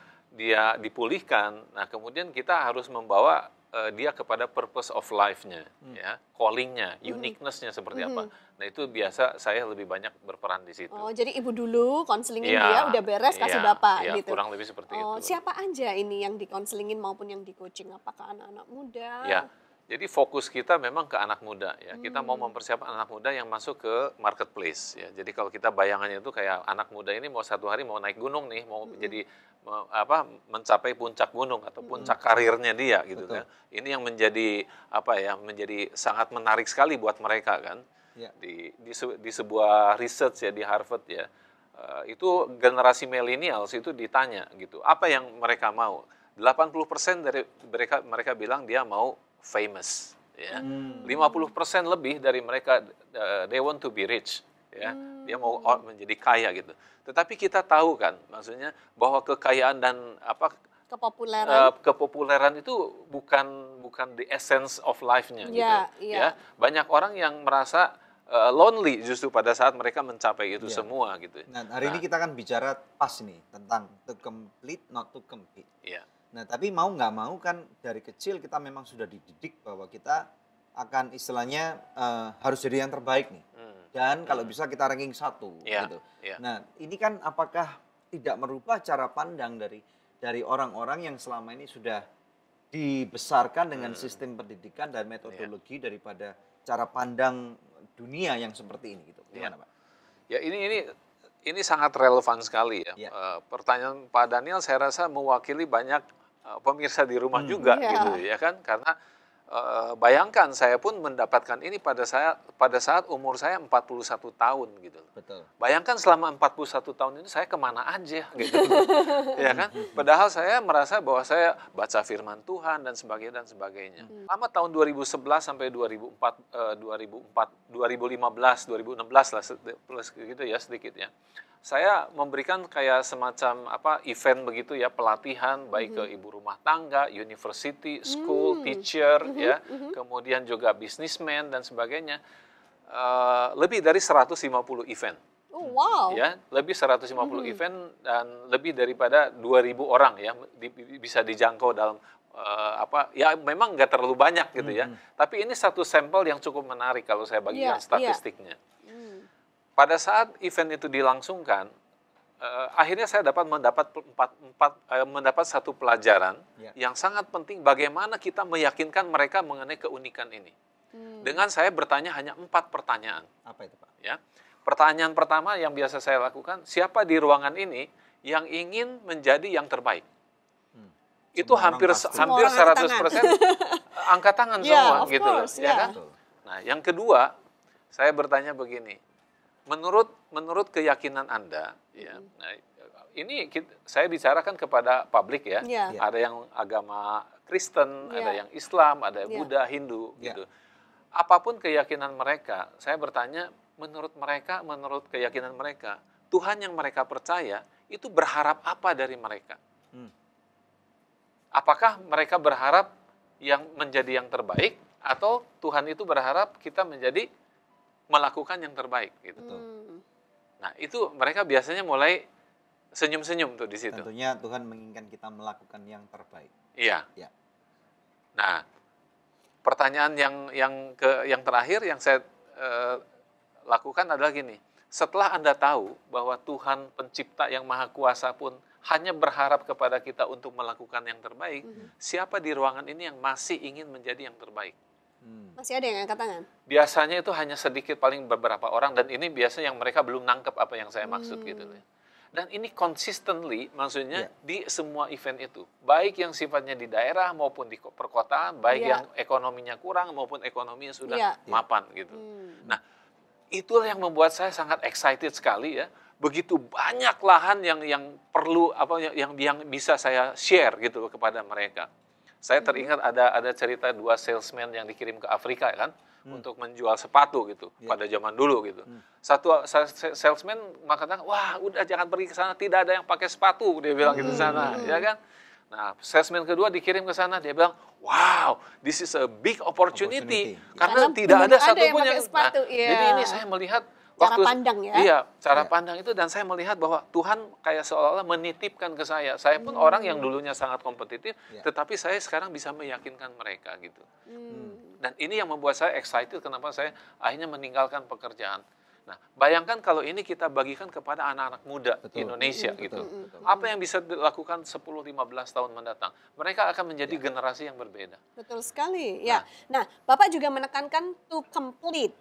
dipulihkan, nah kemudian kita harus membawa dia kepada purpose of life-nya, ya, calling-nya, uniqueness-nya seperti apa. Nah, itu biasa saya lebih banyak berperan di situ. Oh, jadi Ibu dulu konselingin dia, udah beres kasih Bapak gitu. Kurang lebih seperti itu. Siapa aja ini yang dikonselingin maupun yang di-coaching? Apakah anak-anak muda? Ya. Jadi fokus kita memang ke anak muda ya. Kita mau mempersiapkan anak muda yang masuk ke marketplace ya. Jadi kalau kita bayangannya itu kayak anak muda ini mau satu hari mau naik gunung nih, mau jadi mencapai puncak gunung atau puncak karirnya dia gitu kan. Ini yang menjadi menjadi sangat menarik sekali buat mereka kan. Ya. Di sebuah research ya di Harvard ya. Itu generasi millennials itu ditanya gitu. Apa yang mereka mau? 80% dari mereka bilang dia mau famous, ya. 50% lebih dari mereka they want to be rich, ya. Dia mau menjadi kaya gitu. Tetapi kita tahu kan, maksudnya bahwa kekayaan dan kepopuleran itu bukan the essence of life-nya gitu. Ya. Banyak orang yang merasa lonely justru pada saat mereka mencapai itu semua gitu. Nah, hari ini kita akan bicara pas nih tentang to complete not to compete. Iya. Nah, tapi mau nggak mau kan dari kecil kita memang sudah dididik bahwa kita akan istilahnya harus jadi yang terbaik nih. Dan kalau bisa kita ranking 1 gitu. Nah, ini kan apakah tidak merubah cara pandang dari orang-orang yang selama ini sudah dibesarkan dengan sistem pendidikan dan metodologi daripada cara pandang dunia yang seperti ini gitu. Gimana, Pak? Ya, ini sangat relevan sekali ya. Pertanyaan Pak Daniel saya rasa mewakili banyak pemirsa di rumah juga gitu ya kan, karena bayangkan saya pun mendapatkan ini pada saat umur saya 41 tahun gitu. Betul. Bayangkan selama 41 tahun ini saya kemana aja gitu. Ya kan? Padahal saya merasa bahwa saya baca firman Tuhan dan sebagainya. Lama tahun 2011 sampai 2015, 2016 lah plus gitu ya sedikit ya. Saya memberikan kayak semacam event begitu ya, pelatihan baik ke ibu rumah tangga, university, school, teacher ya, kemudian juga businessman dan sebagainya. Lebih dari 150 event. Oh, wow. Ya, lebih 150 event dan lebih daripada 2.000 orang ya bisa dijangkau dalam ya memang nggak terlalu banyak gitu ya. Tapi ini satu sampel yang cukup menarik kalau saya bagikan statistiknya. Pada saat event itu dilangsungkan, akhirnya saya mendapat satu pelajaran yang sangat penting bagaimana kita meyakinkan mereka mengenai keunikan ini. Dengan saya bertanya hanya 4 pertanyaan. Apa itu, Pak? Ya. Pertanyaan pertama yang biasa saya lakukan, siapa di ruangan ini yang ingin menjadi yang terbaik? Itu hampir 100% angkat tangan semua gitu loh, ya kan? Nah, yang kedua, saya bertanya begini. Menurut keyakinan Anda, ya, nah, ini saya bicarakan kepada publik ya, ada yang agama Kristen, ada yang Islam, ada Buddha, Hindu, gitu. Apapun keyakinan mereka, saya bertanya, menurut keyakinan mereka, Tuhan yang mereka percaya itu berharap apa dari mereka? Apakah mereka berharap yang menjadi yang terbaik, atau Tuhan itu berharap kita melakukan yang terbaik gitu. Nah, itu mereka biasanya mulai senyum-senyum tuh di situ. Tentunya Tuhan menginginkan kita melakukan yang terbaik. Iya. Nah, pertanyaan yang terakhir yang saya lakukan adalah gini. Setelah Anda tahu bahwa Tuhan pencipta yang maha kuasa pun hanya berharap kepada kita untuk melakukan yang terbaik, siapa di ruangan ini yang masih ingin menjadi yang terbaik? Masih ada yang angkat tangan? Biasanya itu hanya sedikit, paling beberapa orang, dan ini biasanya yang mereka belum nangkep apa yang saya maksud gitu. Dan ini consistently, maksudnya di semua event itu, baik yang sifatnya di daerah maupun di perkotaan, baik yang ekonominya kurang maupun ekonominya sudah mapan gitu. Nah, itulah yang membuat saya sangat excited sekali ya. Begitu banyak lahan yang perlu yang bisa saya share gitu kepada mereka. Saya teringat ada cerita 2 salesman yang dikirim ke Afrika kan untuk menjual sepatu gitu pada zaman dulu gitu. Satu salesman mengatakan, wah udah jangan pergi ke sana, tidak ada yang pakai sepatu, dia bilang gitu sana, ya kan. Nah, salesman kedua dikirim ke sana, dia bilang, wow, this is a big opportunity. Karena tidak ada satupun yang sepatu. Jadi ini saya melihat cara pandang ya. Iya, cara pandang itu, dan saya melihat bahwa Tuhan kayak seolah-olah menitipkan ke saya. Saya pun orang yang dulunya sangat kompetitif, tetapi saya sekarang bisa meyakinkan mereka gitu. Dan ini yang membuat saya excited kenapa saya akhirnya meninggalkan pekerjaan. Nah, bayangkan kalau ini kita bagikan kepada anak-anak muda Indonesia gitu. Apa yang bisa dilakukan 10-15 tahun mendatang? Mereka akan menjadi generasi yang berbeda. Betul sekali. Ya. Nah, Bapak juga menekankan to complete.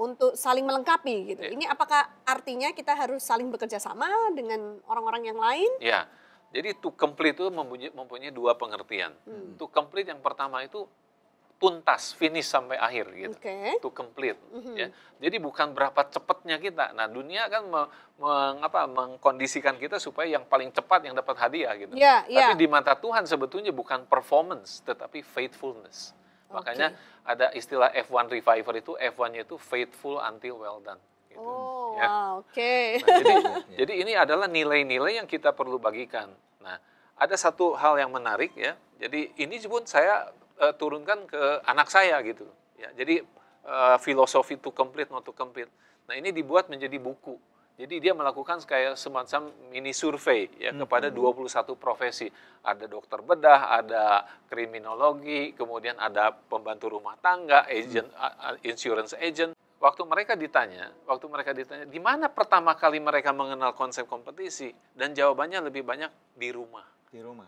Untuk saling melengkapi gitu. Ini apakah artinya kita harus saling bekerja sama dengan orang-orang yang lain? Ya, jadi to complete itu mempunyai 2 pengertian. To complete yang pertama itu tuntas, finish sampai akhir gitu. To complete. Ya. Jadi bukan berapa cepatnya kita. Nah, dunia kan mengkondisikan kita supaya yang paling cepat yang dapat hadiah gitu. Tapi di mata Tuhan sebetulnya bukan performance, tetapi faithfulness. Makanya ada istilah F1 Reviver itu, F1-nya itu faithful until well done. Gitu. Nah, jadi ini adalah nilai-nilai yang kita perlu bagikan. Nah, ada satu hal yang menarik ya. Jadi ini pun saya turunkan ke anak saya gitu. Ya, jadi filosofi to complete, not to complete. Nah, ini dibuat menjadi buku. Jadi dia melakukan kayak semacam mini survei ya kepada 21 profesi. Ada dokter bedah, ada kriminologi, kemudian ada pembantu rumah tangga, agent, insurance agent. Waktu mereka ditanya, di mana pertama kali mereka mengenal konsep kompetisi? Dan jawabannya lebih banyak di rumah. Di rumah.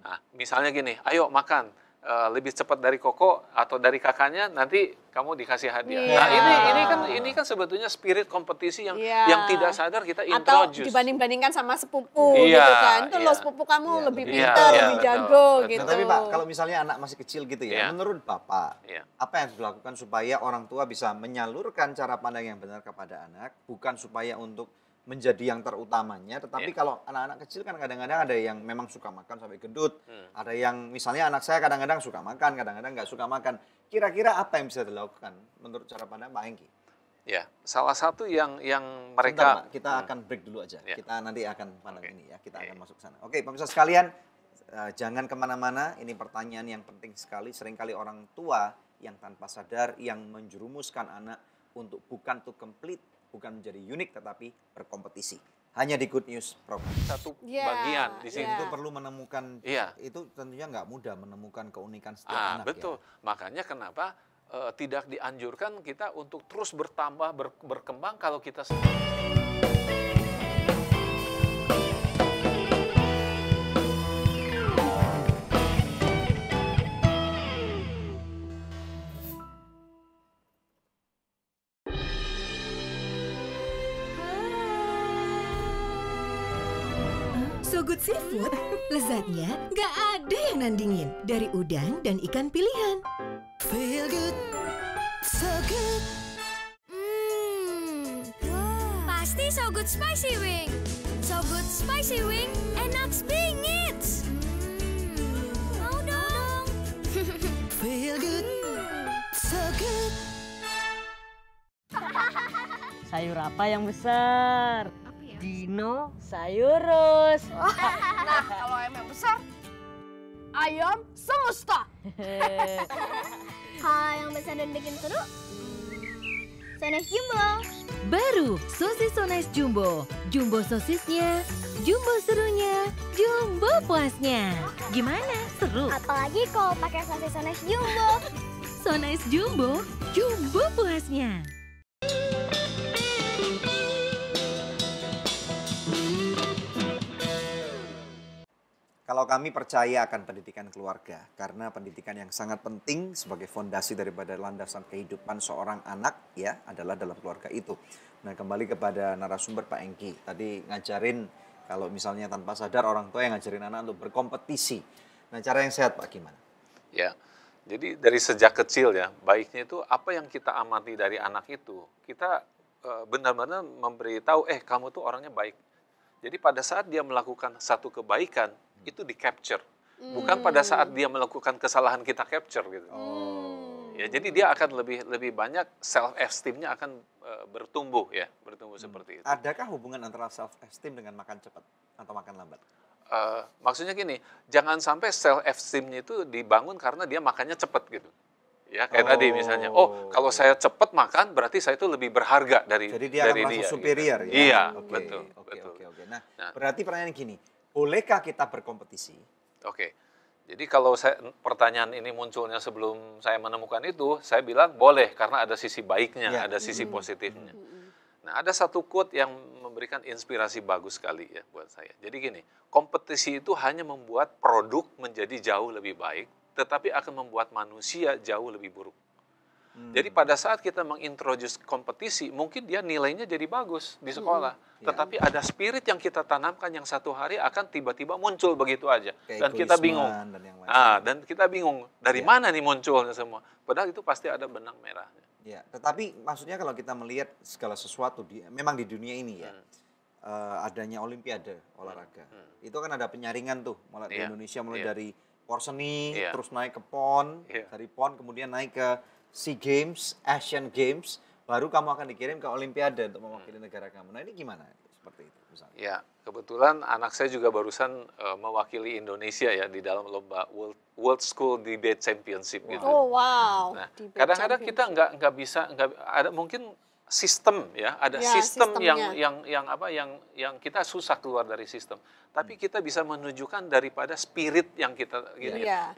Nah, misalnya gini, ayo makan. Lebih cepat dari koko atau dari kakaknya, nanti kamu dikasih hadiah. Nah, ini kan sebetulnya spirit kompetisi yang tidak sadar kita introduce. Atau dibanding-bandingkan sama sepupu gitu kan. Itu lo sepupu kamu lebih pintar, lebih jago gitu. Tapi Pak, kalau misalnya anak masih kecil gitu ya, menurut Bapak, apa yang harus dilakukan supaya orang tua bisa menyalurkan cara pandang yang benar kepada anak, bukan supaya untuk menjadi yang terutamanya, tetapi kalau anak-anak kecil kan kadang-kadang ada yang memang suka makan sampai gendut, ada yang misalnya anak saya kadang-kadang suka makan, kadang-kadang nggak suka makan. Kira-kira apa yang bisa dilakukan menurut cara pandang Pak Hengki? Ya, salah satu yang mereka... Sebentar, Pak, kita akan break dulu aja. Kita nanti akan pandang ini ya, kita akan masuk ke sana. Oke, pemirsa sekalian, jangan kemana-mana. Ini pertanyaan yang penting sekali. Seringkali orang tua yang tanpa sadar yang menjerumuskan anak untuk bukan to complete, bukan menjadi unik tetapi berkompetisi. Hanya di Good News program. Satu bagian di sini. Itu perlu menemukan, itu tentunya nggak mudah menemukan keunikan setiap anak. Betul. Makanya kenapa tidak dianjurkan kita untuk terus bertambah, berkembang kalau kita So Good Seafood, lezatnya nggak ada yang nandingin. Dari udang dan ikan pilihan. Feel good, so good. Pasti So Good Spicy Wing. So Good Spicy Wing, enak bingit. Mau dong. Feel good, so good. Sayur apa yang besar? Dinosaurus. Nah, kalau ayam yang besar, ayam semesta. Kalau yang besar dan bikin seru, Sones Jumbo. Baru sosis So Nice Jumbo. Jumbo sosisnya, jumbo serunya, jumbo puasnya. Gimana? Seru? Apalagi kalau pakai sosis Sones Jumbo. So Nice Jumbo, jumbo puasnya. Kalau kami percaya akan pendidikan keluarga, karena pendidikan yang sangat penting sebagai fondasi daripada landasan kehidupan seorang anak ya adalah dalam keluarga itu. Nah, kembali kepada narasumber Pak Engki, tadi ngajarin kalau misalnya tanpa sadar orang tua yang ngajarin anak untuk berkompetisi. Nah, cara yang sehat Pak gimana? Ya, jadi dari sejak kecil ya, baiknya itu apa yang kita amati dari anak itu, kita benar-benar memberitahu, kamu tuh orangnya baik. Jadi pada saat dia melakukan satu kebaikan, itu di-capture. Bukan pada saat dia melakukan kesalahan kita capture gitu. Ya, jadi dia akan lebih banyak self-esteem-nya akan bertumbuh ya, seperti itu. Adakah hubungan antara self-esteem dengan makan cepat atau makan lambat? Maksudnya gini, jangan sampai self-esteem-nya itu dibangun karena dia makannya cepat gitu. Ya, kayak tadi misalnya, kalau saya cepat makan berarti saya itu lebih berharga dari dia. Jadi dia akan merasa superior gitu. ya? Iya, betul. betul. Nah, berarti pertanyaan gini, bolehkah kita berkompetisi? Oke. Jadi kalau pertanyaan ini munculnya sebelum saya menemukan itu, saya bilang boleh karena ada sisi baiknya, ada sisi positifnya. Nah, ada satu quote yang memberikan inspirasi bagus sekali ya buat saya. Jadi gini, kompetisi itu hanya membuat produk menjadi jauh lebih baik, tetapi akan membuat manusia jauh lebih buruk. Jadi pada saat kita mengintroduce kompetisi, mungkin dia nilainya jadi bagus di sekolah. Tetapi ada spirit yang kita tanamkan yang satu hari akan tiba-tiba muncul begitu aja. Dan kita bingung. Dan kita bingung dari mana nih munculnya semua. Padahal itu pasti ada benang merahnya. Ya, tetapi maksudnya kalau kita melihat segala sesuatu, memang di dunia ini ya, adanya olimpiade olahraga. Itu kan ada penyaringan tuh, mulai di Indonesia mulai dari porseni, terus naik ke PON, dari PON kemudian naik ke SEA Games, Asian Games, baru kamu akan dikirim ke Olimpiade untuk mewakili negara kamu. Nah ini gimana? Seperti itu misalnya. Ya, kebetulan anak saya juga barusan mewakili Indonesia ya di dalam lomba World School Debate Championship gitu. Oh wow. Nah, kadang-kadang kita nggak bisa, ada mungkin sistem ya, ada sistem yang kita susah keluar dari sistem. Tapi kita bisa menunjukkan daripada spirit yang kita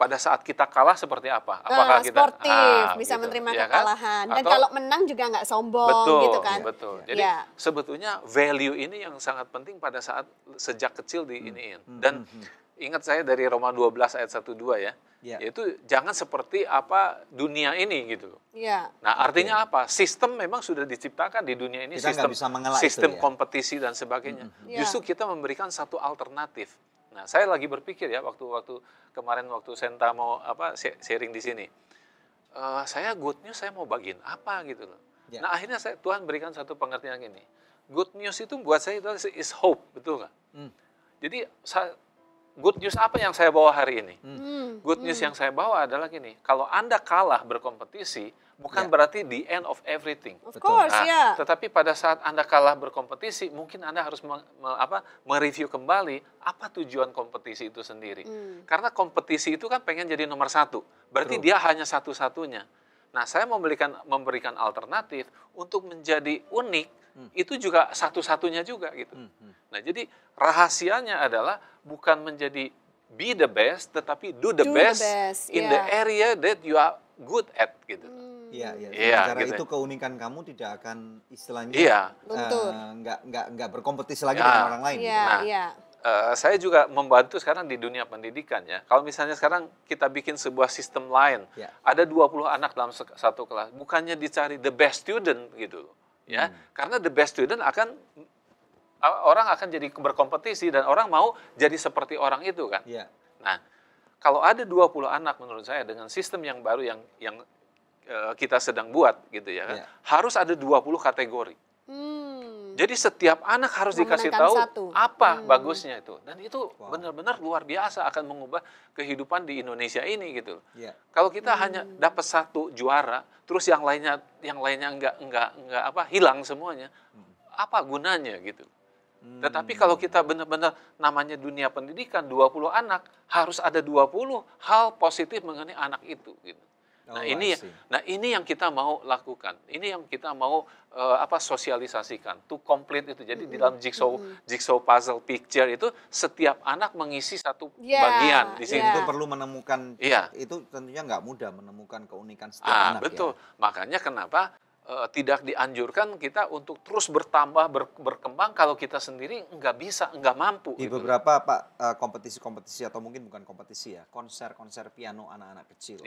pada saat kita kalah seperti apa. Apakah kita sportif, bisa menerima kekalahan. Dan kalau menang juga nggak sombong gitu kan. Betul. Jadi sebetulnya value ini yang sangat penting pada saat sejak kecil diiniin. Dan ingat saya dari Roma 12 ayat 1-2 ya. Yaitu jangan seperti apa dunia ini gitu. Nah, artinya apa? Sistem memang sudah diciptakan di dunia ini, kita sistem kompetisi dan sebagainya. Justru kita memberikan satu alternatif. Nah, saya lagi berpikir ya waktu kemarin waktu Senta mau sharing di sini. Saya good news saya mau bagiin apa gitu loh. Nah, akhirnya Tuhan berikan satu pengertian gini. Good news itu buat saya itu is hope, betul nggak? Jadi good news apa yang saya bawa hari ini? Good news yang saya bawa adalah gini, kalau Anda kalah berkompetisi, bukan berarti the end of everything. Of course, tetapi pada saat Anda kalah berkompetisi, mungkin Anda harus mereview kembali apa tujuan kompetisi itu sendiri. Karena kompetisi itu kan pengen jadi nomor 1, berarti dia hanya satu-satunya. Nah, saya memberikan alternatif untuk menjadi unik, itu juga satu-satunya juga gitu. Nah, jadi rahasianya adalah bukan menjadi be the best, tetapi do the best in the area that you are good at gitu. Iya, Iya, cara gitu. itu keunikan kamu tidak akan istilahnya nggak berkompetisi lagi dengan orang lain. Saya juga membantu sekarang di dunia pendidikan ya. Kalau misalnya sekarang kita bikin sebuah sistem lain, ada 20 anak dalam satu kelas, bukannya dicari the best student gitu ya. Karena the best student orang akan jadi berkompetisi dan orang mau jadi seperti orang itu kan. Nah, kalau ada 20 anak menurut saya dengan sistem yang baru yang kita sedang buat gitu ya kan, harus ada 20 kategori. Jadi setiap anak harus dikasih tahu apa bagusnya itu, dan itu benar-benar luar biasa akan mengubah kehidupan di Indonesia ini gitu. Kalau kita hanya dapat satu juara, terus yang lainnya enggak hilang semuanya, apa gunanya gitu. Tetapi kalau kita benar-benar namanya dunia pendidikan, 20 anak harus ada 20 hal positif mengenai anak itu gitu. Nah, ini yang kita mau lakukan. Ini yang kita mau sosialisasikan, to complete itu. Jadi di dalam jigsaw puzzle picture itu setiap anak mengisi satu bagian di sini. Itu perlu menemukan, itu tentunya nggak mudah menemukan keunikan setiap anak. Betul. Makanya kenapa tidak dianjurkan kita untuk terus bertambah, berkembang kalau kita sendiri nggak mampu. Di beberapa kompetisi atau mungkin bukan kompetisi ya, konser piano anak-anak kecil.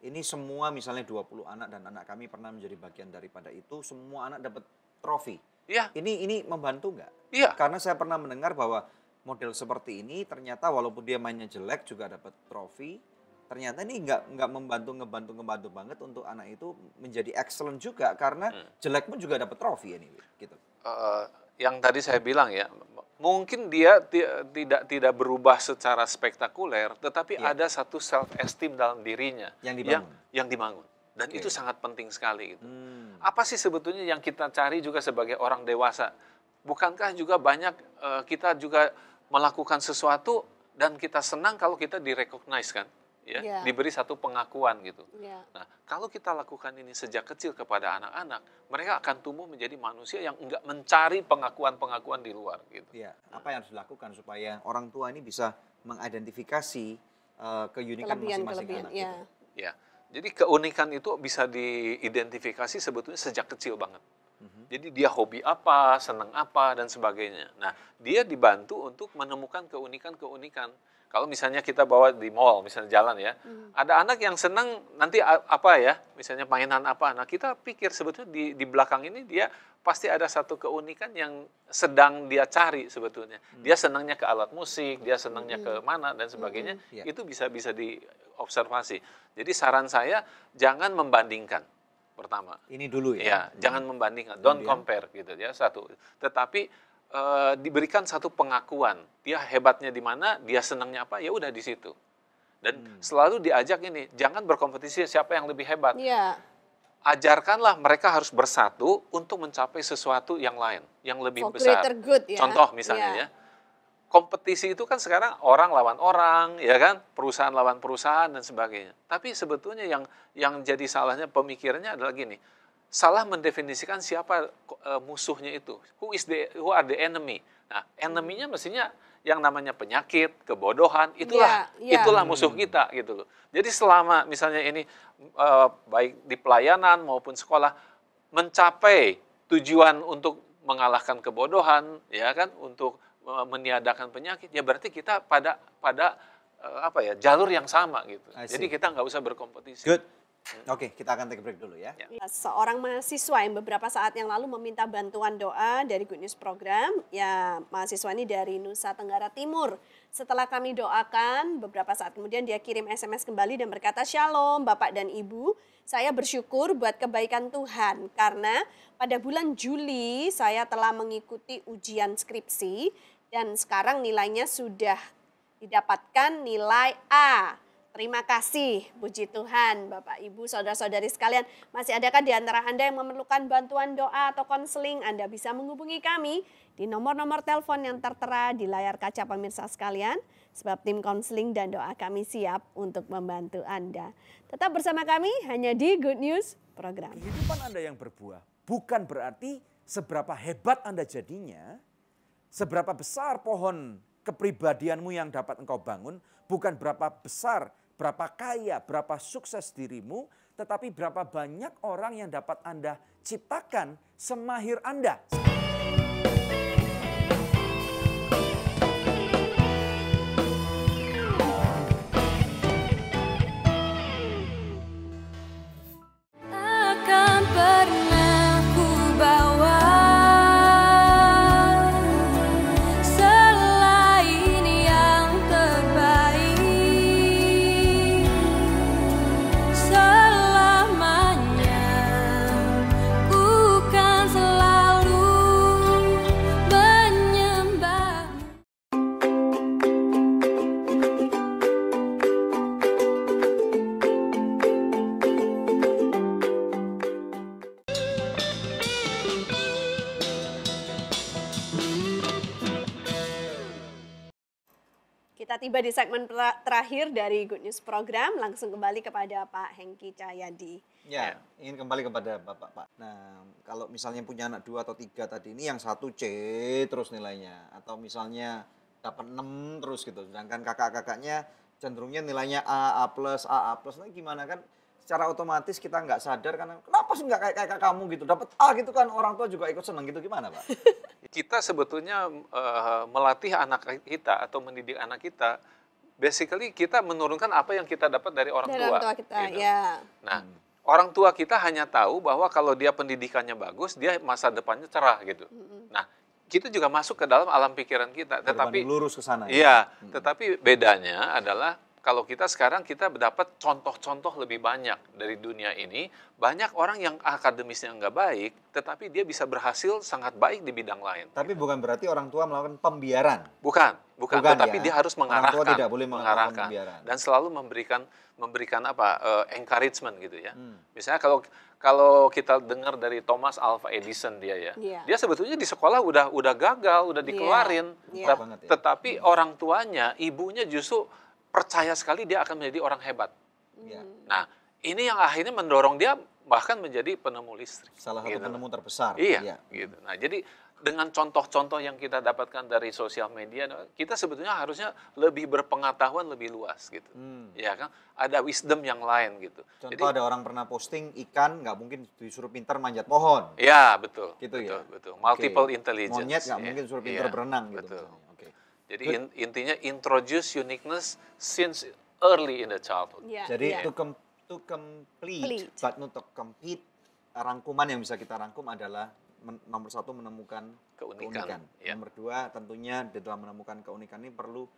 Ini semua misalnya 20 anak dan anak kami pernah menjadi bagian daripada itu, semua anak dapat trofi. Ini membantu nggak? Karena saya pernah mendengar bahwa model seperti ini ternyata walaupun dia mainnya jelek juga dapat trofi. Ternyata ini nggak ngebantu banget untuk anak itu menjadi excellent juga, karena jelek pun juga dapat trofi ini gitu. Yang tadi saya bilang ya, mungkin dia tidak berubah secara spektakuler, tetapi ada satu self esteem dalam dirinya yang dibangun. Dan itu sangat penting sekali gitu. Apa sih sebetulnya yang kita cari juga sebagai orang dewasa? Bukankah juga banyak kita juga melakukan sesuatu dan kita senang kalau kita direcognize kan? Diberi satu pengakuan gitu. Nah, kalau kita lakukan ini sejak kecil kepada anak-anak, mereka akan tumbuh menjadi manusia yang enggak mencari pengakuan-pengakuan di luar gitu. Apa yang harus dilakukan supaya orang tua ini bisa mengidentifikasi keunikan masing-masing anak gitu. Jadi keunikan itu bisa diidentifikasi sebetulnya sejak kecil banget. Jadi dia hobi apa, senang apa, dan sebagainya. Nah, dia dibantu untuk menemukan keunikan-keunikan. Kalau misalnya kita bawa di mall, misalnya jalan ya, ada anak yang senang nanti apa ya, misalnya mainan apa. Nah, kita pikir sebetulnya di belakang ini dia pasti ada satu keunikan yang sedang dia cari sebetulnya. Dia senangnya ke alat musik, dia senangnya ke mana, dan sebagainya. Itu bisa diobservasi. Jadi saran saya, jangan membandingkan. Pertama. Ini dulu ya. Jangan membandingkan, don't compare gitu ya, satu. Tetapi diberikan satu pengakuan, dia hebatnya di mana, dia senangnya apa, ya udah di situ. Dan selalu diajak ini, jangan berkompetisi siapa yang lebih hebat. Ajarkanlah mereka harus bersatu untuk mencapai sesuatu yang lain, yang lebih besar. Contoh misalnya ya, kompetisi itu kan sekarang orang lawan orang, ya kan, perusahaan lawan perusahaan dan sebagainya. Tapi sebetulnya yang jadi salahnya pemikirannya adalah gini. Salah mendefinisikan siapa musuhnya itu. Who are the enemy? Nah, enemy-nya mestinya yang namanya penyakit, kebodohan, itulah musuh kita gitu loh. Jadi selama misalnya ini baik di pelayanan maupun sekolah mencapai tujuan untuk mengalahkan kebodohan, ya kan, untuk meniadakan penyakit, ya berarti kita pada jalur yang sama gitu. Jadi kita nggak usah berkompetisi. Good. Oke, kita akan take a break dulu ya. Seorang mahasiswa yang beberapa saat yang lalu meminta bantuan doa dari Good News Program, ya mahasiswa ini dari Nusa Tenggara Timur. Setelah kami doakan, beberapa saat kemudian dia kirim SMS kembali dan berkata, "Shalom Bapak dan Ibu, saya bersyukur buat kebaikan Tuhan karena pada bulan Juli saya telah mengikuti ujian skripsi dan sekarang nilainya sudah didapatkan nilai A. Terima kasih, puji Tuhan, Bapak, Ibu, saudara-saudari sekalian. Masih adakah di antara Anda yang memerlukan bantuan doa atau konseling? Anda bisa menghubungi kami di nomor-nomor telepon yang tertera di layar kaca pemirsa sekalian. Sebab tim konseling dan doa kami siap untuk membantu Anda. Tetap bersama kami hanya di Good News Program. Kehidupan Anda yang berbuah bukan berarti seberapa hebat Anda jadinya, seberapa besar pohon kepribadianmu yang dapat engkau bangun, bukan berapa besar, berapa kaya, berapa sukses dirimu, tetapi berapa banyak orang yang dapat Anda ciptakan semahir Anda. Takkan pernah ku bawa selain yang terbaik. Selamanya ku kan selalu menyembahmu. Kita tiba di segmen terakhir dari Good News Program. Langsung kembali kepada Pak Hengki Cahyadi. Ya, ingin kembali kepada Bapak, Pak. Nah, kalau misalnya punya anak 2 atau 3 tadi, ini yang 1 C terus nilainya. Atau misalnya dapat 6 terus gitu. Sedangkan kakak-kakaknya cenderungnya nilainya A plus. Nah gimana kan? Secara otomatis kita nggak sadar karena kenapa sih nggak kayak kamu gitu. Dapat A gitu kan, orang tua juga ikut seneng gitu. Gimana, Pak? Kita sebetulnya melatih anak kita atau mendidik anak kita, basically kita menurunkan apa yang kita dapat dari orang Dari tua. orang tua kita, gitu. ya. Nah, orang tua kita hanya tahu bahwa kalau dia pendidikannya bagus, dia masa depannya cerah gitu. Nah, kita juga masuk ke dalam alam pikiran kita, tetapi Berbanding lurus ke sana. iya, tetapi bedanya adalah kalau kita sekarang kita mendapat contoh-contoh lebih banyak dari dunia ini, banyak orang yang akademisnya nggak baik, tetapi dia bisa berhasil sangat baik di bidang lain. Tapi bukan berarti orang tua melakukan pembiaran. Bukan, tetapi ya. dia harus mengarahkan, Orang tua tidak boleh melakukan pembiaran. dan selalu memberikan encouragement gitu ya. Misalnya kalau kita dengar dari Thomas Alva Edison dia sebetulnya di sekolah udah gagal, udah dikeluarin, tetapi orang tuanya, ibunya justru percaya sekali dia akan menjadi orang hebat. Nah, ini yang akhirnya mendorong dia bahkan menjadi penemu listrik. Salah satu penemu terbesar. Iya, gitu. Nah, jadi dengan contoh-contoh yang kita dapatkan dari sosial media, kita sebetulnya harusnya lebih berpengetahuan lebih luas gitu. Ya kan? Ada wisdom yang lain gitu. Contoh ada orang pernah posting ikan nggak mungkin disuruh pintar manjat pohon. Iya, betul. Gitu betul. Multiple intelligence. Monyet nggak mungkin suruh pintar berenang gitu. Betul. Jadi intinya introduce uniqueness since early in the childhood. Jadi to complete, but not to compete, rangkuman yang bisa kita rangkum adalah nomor 1 menemukan keunikan. Nomor 2 tentunya di dalam menemukan keunikan ini perlu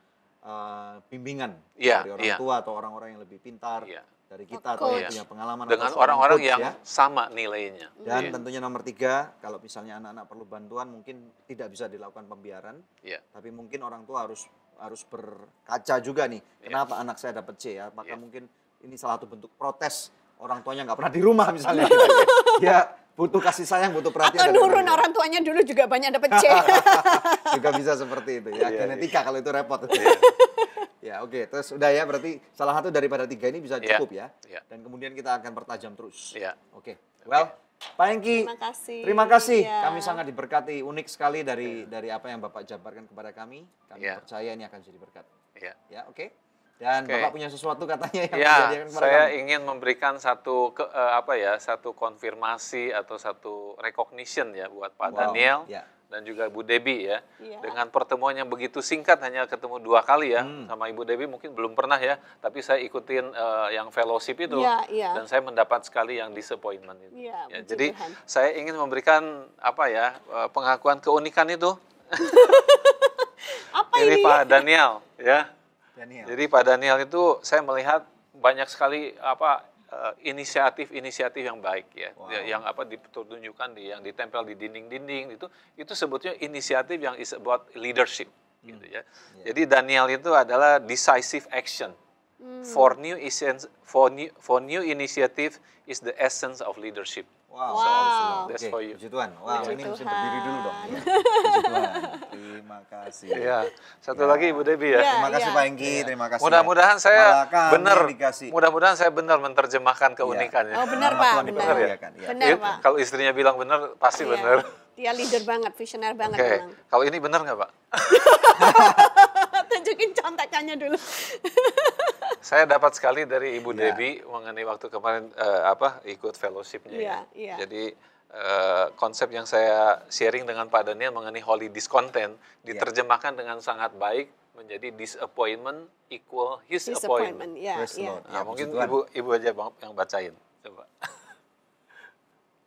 bimbingan dari orang tua atau orang-orang yang lebih pintar dari kita atau yang punya pengalaman dengan orang-orang yang sama nilainya. Dan tentunya nomor 3, kalau misalnya anak-anak perlu bantuan mungkin tidak bisa dilakukan pembiaran, tapi mungkin orang tua harus berkaca juga nih, kenapa anak saya dapat C ya, apakah mungkin ini salah satu bentuk protes orang tuanya nggak pernah di rumah misalnya. Ya butuh kasih sayang, butuh perhatian. Atau nurun orang tuanya dulu juga banyak dapat C. Juga bisa seperti itu ya, genetika kalau itu repot. Ya oke, terus udah ya, berarti salah satu daripada 3 ini bisa cukup ya. Dan kemudian kita akan pertajam terus. Oke. Well, Pak Hengki, terima kasih. Kami sangat diberkati, unik sekali dari apa yang Bapak jabarkan kepada kami. Kami percaya ini akan jadi berkat. Ya, oke. Dan Bapak punya sesuatu katanya yang menjadikan kepada saya kami. ingin memberikan satu konfirmasi atau satu recognition ya buat Pak Daniel dan juga Bu Debbie ya. Dengan pertemuan yang begitu singkat, hanya ketemu 2 kali ya, sama Ibu Debbie mungkin belum pernah ya, tapi saya ikutin yang fellowship itu dan saya mendapat sekali yang disappointment itu. Jadi saya ingin memberikan pengakuan keunikan itu. Ini Pak Daniel ya. Jadi Pak Daniel itu saya melihat banyak sekali inisiatif-inisiatif yang baik ya, yang ditunjukkan yang ditempel di dinding-dinding itu sebetulnya inisiatif yang is about leadership gitu ya. Jadi Daniel itu adalah decisive action For new initiative is the essence of leadership. Wow. That's for you. Puji Tuhan. Wow, Puji ini mesti Tuhan. berdiri dulu dong. Ya. Puji Tuhan. Terima kasih. Ya, satu lagi Ibu Debbie ya. Ya. Terima kasih Pak Engki, terima kasih. Mudah-mudahan saya Malah kami benar, dikasih. mudah-mudahan saya benar menerjemahkan keunikannya. Oh benar Nama Pak, Tuhan benar. dipermuliakan, ya. Benar Pak. Kalau istrinya bilang benar, pasti Iya. benar. Dia leader banget, visioner banget Oke, memang. kalau ini benar nggak Pak? Tunjukin contekannya dulu. Saya dapat sekali dari Ibu Iya. Debbie mengenai waktu kemarin ikut fellowship-nya ya. Iya. Jadi konsep yang saya sharing dengan Pak Daniel mengenai holy discontent diterjemahkan dengan sangat baik menjadi disappointment equal his appointment. Ya, Praise the ya. Lord. Nah, Ya, mungkin puji Tuhan. ibu aja yang bacain. Coba.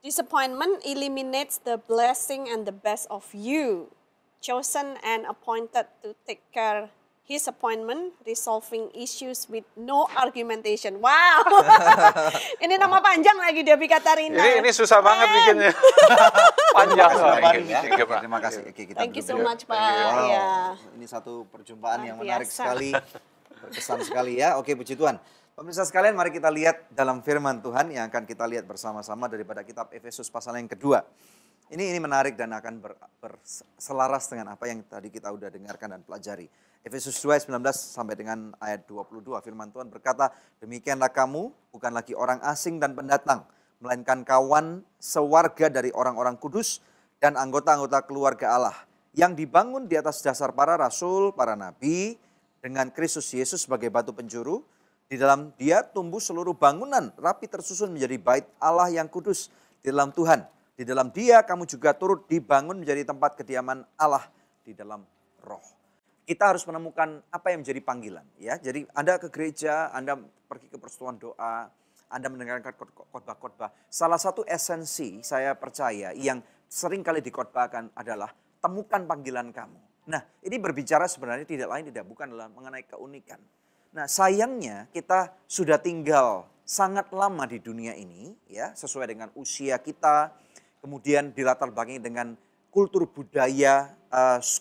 Disappointment eliminates the blessing and the best of you, chosen and appointed to take care his appointment, resolving issues with no argumentation. Wow, ini nama panjang lagi Debbie Katarina. Ini susah banget bikinnya. Panjang Terima lah. kasih, ya. Thank you, Pak. Terima kasih. Oke, kita Thank you so duduk. much Pak. Wow, Ya. ini satu perjumpaan Luar yang menarik biasa. sekali, berkesan sekali ya. Oke, puji Tuhan. Pemirsa sekalian, mari kita lihat dalam firman Tuhan yang akan kita lihat bersama-sama daripada kitab Efesus pasal yang kedua. Ini menarik dan akan berselaras dengan apa yang tadi kita udah dengarkan dan pelajari. Efesus 2 ayat 19 sampai dengan ayat 22 firman Tuhan berkata, demikianlah kamu bukan lagi orang asing dan pendatang, melainkan kawan sewarga dari orang-orang kudus dan anggota-anggota keluarga Allah yang dibangun di atas dasar para rasul, para nabi dengan Kristus Yesus sebagai batu penjuru. Di dalam Dia tumbuh seluruh bangunan rapi tersusun menjadi bait Allah yang kudus di dalam Tuhan. Di dalam Dia kamu juga turut dibangun menjadi tempat kediaman Allah di dalam Roh. Kita harus menemukan apa yang menjadi panggilan, ya. Jadi Anda ke gereja, Anda pergi ke persekutuan doa, Anda mendengarkan khotbah-khotbah. Salah satu esensi saya percaya yang sering kali dikhotbahkan adalah temukan panggilan kamu. Nah, ini berbicara sebenarnya tidak lain tidak bukan adalah mengenai keunikan. Nah, sayangnya kita sudah tinggal sangat lama di dunia ini, ya, sesuai dengan usia kita, kemudian dilatar belakangi dengan kultur budaya,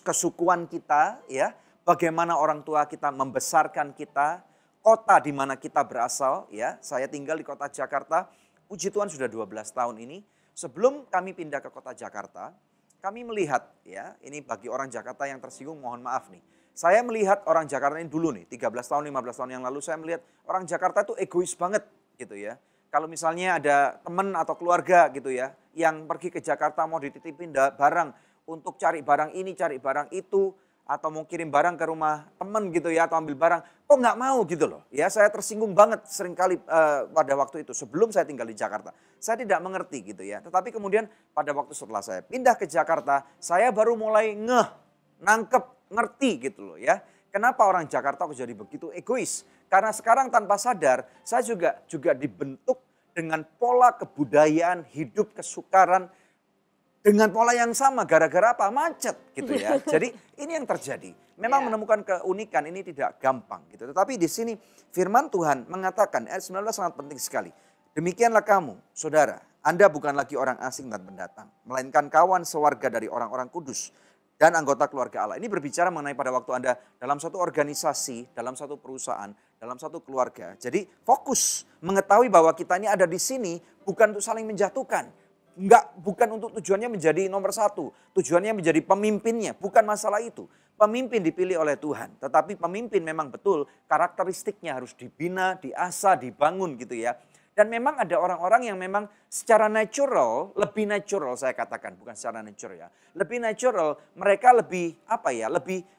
kesukuan kita, ya, bagaimana orang tua kita membesarkan kita, kota di mana kita berasal, ya. Saya tinggal di kota Jakarta, puji Tuhan sudah 12 tahun ini. Sebelum kami pindah ke kota Jakarta, kami melihat, ya, ini bagi orang Jakarta yang tersinggung mohon maaf nih. Saya melihat orang Jakarta ini dulu nih, 13 tahun, 15 tahun yang lalu saya melihat orang Jakarta itu egois banget gitu ya. Kalau misalnya ada teman atau keluarga gitu ya, yang pergi ke Jakarta mau dititipin barang untuk cari barang ini, cari barang itu, atau mau kirim barang ke rumah teman gitu ya, atau ambil barang, kok nggak mau gitu loh. Ya, saya tersinggung banget seringkali pada waktu itu, sebelum saya tinggal di Jakarta. Saya tidak mengerti gitu ya, tetapi kemudian pada waktu setelah saya pindah ke Jakarta, saya baru mulai nangkep, ngerti gitu loh ya. Kenapa orang Jakarta kok jadi begitu egois? Karena sekarang tanpa sadar, saya juga dibentuk dengan pola kebudayaan, hidup kesukaran, dengan pola yang sama, gara-gara apa? Macet gitu ya. Jadi ini yang terjadi. Memang menemukan keunikan ini tidak gampang gitu. Tetapi di sini firman Tuhan mengatakan, ayat 19 sangat penting sekali. Demikianlah kamu, saudara, Anda bukan lagi orang asing dan pendatang, melainkan kawan sewarga dari orang-orang kudus dan anggota keluarga Allah. Ini berbicara mengenai pada waktu Anda dalam satu organisasi, dalam satu perusahaan, dalam satu keluarga. Jadi fokus mengetahui bahwa kita ini ada di sini bukan untuk saling menjatuhkan. Bukan untuk tujuannya menjadi nomor satu. Tujuannya menjadi pemimpinnya, bukan masalah itu. Pemimpin dipilih oleh Tuhan. Tetapi pemimpin memang betul karakteristiknya harus dibina, diasah, dibangun gitu ya. Dan memang ada orang-orang yang memang secara natural, lebih natural saya katakan, bukan secara natural ya. Lebih natural, mereka lebih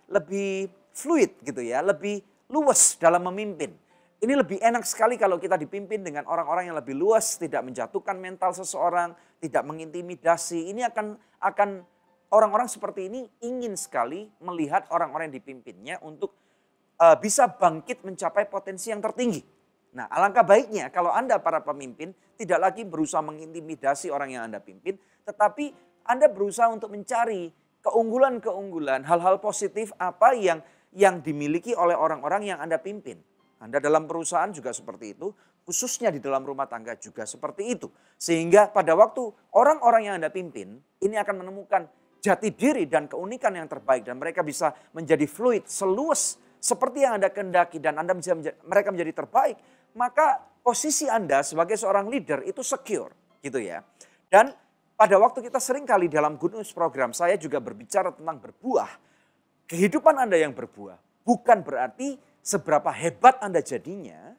lebih fluid gitu ya, lebih luas dalam memimpin. Ini lebih enak sekali kalau kita dipimpin dengan orang-orang yang lebih luas, tidak menjatuhkan mental seseorang, tidak mengintimidasi. Ini akan orang-orang seperti ini ingin sekali melihat orang-orang yang dipimpinnya untuk bisa bangkit mencapai potensi yang tertinggi. Nah, alangkah baiknya kalau Anda para pemimpin tidak lagi berusaha mengintimidasi orang yang Anda pimpin, tetapi Anda berusaha untuk mencari keunggulan-keunggulan, hal-hal positif apa yang dimiliki oleh orang-orang yang Anda pimpin. Anda dalam perusahaan juga seperti itu, khususnya di dalam rumah tangga juga seperti itu. Sehingga pada waktu orang-orang yang Anda pimpin, ini akan menemukan jati diri dan keunikan yang terbaik. Dan mereka bisa menjadi fluid, seluas seperti yang Anda kehendaki dan Anda mereka menjadi terbaik, maka posisi Anda sebagai seorang leader itu secure gitu ya. Dan pada waktu kita sering kali dalam Good News program saya juga berbicara tentang berbuah. Kehidupan Anda yang berbuah bukan berarti seberapa hebat Anda jadinya,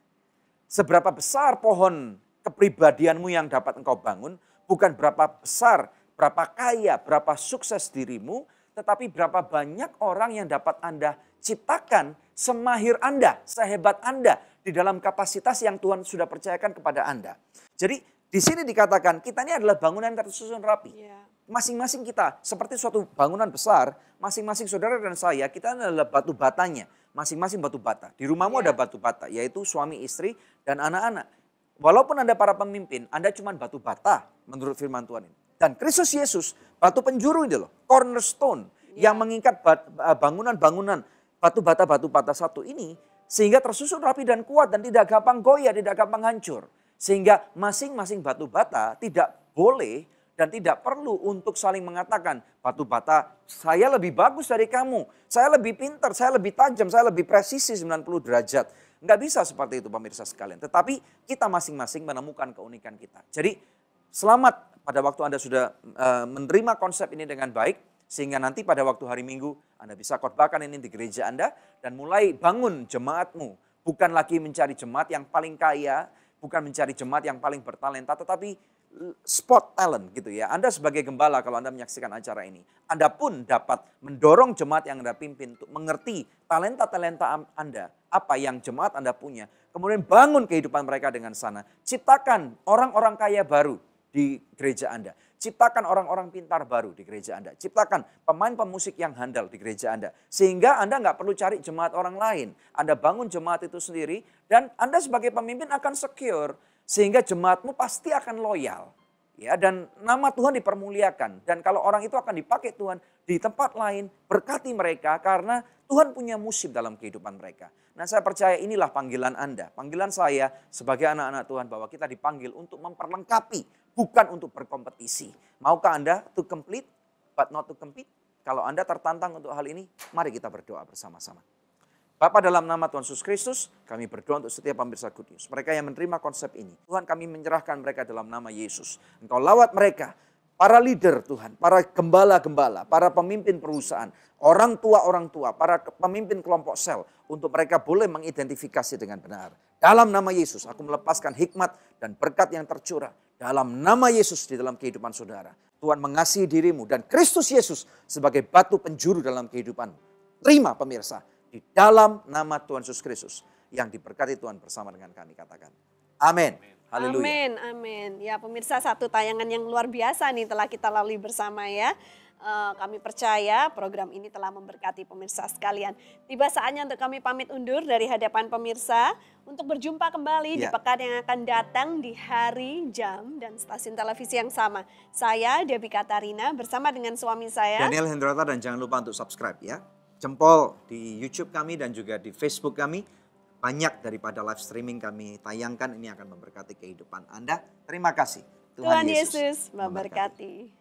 seberapa besar pohon kepribadianmu yang dapat engkau bangun, bukan berapa besar, berapa kaya, berapa sukses dirimu, tetapi berapa banyak orang yang dapat Anda ciptakan semahir Anda, sehebat Anda di dalam kapasitas yang Tuhan sudah percayakan kepada Anda. Jadi di sini dikatakan kita ini adalah bangunan yang tersusun rapi. Masing-masing kita seperti suatu bangunan besar, masing-masing saudara dan saya, kita adalah batu batanya. Masing-masing batu bata. Di rumahmu ada batu bata, yaitu suami, istri, dan anak-anak. Walaupun Anda para pemimpin, Anda cuma batu bata menurut firman Tuhan ini. Dan Kristus Yesus, batu penjuru ini loh, cornerstone, yang mengikat bangunan-bangunan batu bata satu ini, sehingga tersusun rapi dan kuat dan tidak gampang goyah, tidak gampang hancur. Sehingga masing-masing batu bata tidak boleh dan tidak perlu untuk saling mengatakan, batu bata saya lebih bagus dari kamu, saya lebih pintar, saya lebih tajam, saya lebih presisi 90 derajat. Enggak bisa seperti itu pemirsa sekalian. Tetapi kita masing-masing menemukan keunikan kita. Jadi selamat pada waktu Anda sudah menerima konsep ini dengan baik. Sehingga nanti pada waktu hari Minggu Anda bisa khotbahkan ini di gereja Anda. Dan mulai bangun jemaatmu. Bukan lagi mencari jemaat yang paling kaya. Bukan mencari jemaat yang paling bertalenta. Tetapi spot talent gitu ya. Anda sebagai gembala kalau Anda menyaksikan acara ini. Anda pun dapat mendorong jemaat yang Anda pimpin untuk mengerti talenta-talenta Anda. Apa yang jemaat Anda punya. Kemudian bangun kehidupan mereka dengan sana. Ciptakan orang-orang kaya baru di gereja Anda. Ciptakan orang-orang pintar baru di gereja Anda. Ciptakan pemain pemusik yang handal di gereja Anda. Sehingga Anda nggak perlu cari jemaat orang lain. Anda bangun jemaat itu sendiri dan Anda sebagai pemimpin akan secure. Sehingga jemaatmu pasti akan loyal. Ya, dan nama Tuhan dipermuliakan. Dan kalau orang itu akan dipakai Tuhan di tempat lain, berkati mereka karena Tuhan punya musim dalam kehidupan mereka. Nah saya percaya inilah panggilan Anda. Panggilan saya sebagai anak-anak Tuhan bahwa kita dipanggil untuk memperlengkapi. Bukan untuk berkompetisi. Maukah Anda to complete but not to compete? Kalau Anda tertantang untuk hal ini, mari kita berdoa bersama-sama. Bapa dalam nama Tuhan Yesus Kristus, kami berdoa untuk setiap pemirsa Good News. Mereka yang menerima konsep ini. Tuhan kami menyerahkan mereka dalam nama Yesus. Engkau lawat mereka. Para leader Tuhan, para gembala-gembala, para pemimpin perusahaan, orang tua, para pemimpin kelompok sel. Untuk mereka boleh mengidentifikasi dengan benar. Dalam nama Yesus, aku melepaskan hikmat dan berkat yang tercurah. Dalam nama Yesus di dalam kehidupan saudara. Tuhan mengasihi dirimu dan Kristus Yesus sebagai batu penjuru dalam kehidupanmu. Terima pemirsa, di dalam nama Tuhan Yesus Kristus yang diberkati Tuhan bersama dengan kami katakan. Amin. Haleluya. Amin, amin. Ya pemirsa, satu tayangan yang luar biasa nih telah kita lalui bersama ya. Kami percaya program ini telah memberkati pemirsa sekalian. Tiba saatnya untuk kami pamit undur dari hadapan pemirsa. Untuk berjumpa kembali di pekan yang akan datang di hari, jam, dan stasiun televisi yang sama. Saya Debbie Katarina bersama dengan suami saya. Daniel Hendrata, dan jangan lupa untuk subscribe ya. Jempol di YouTube kami dan juga di Facebook kami. Banyak daripada live streaming kami tayangkan, ini akan memberkati kehidupan Anda. Terima kasih. Tuhan Yesus memberkati.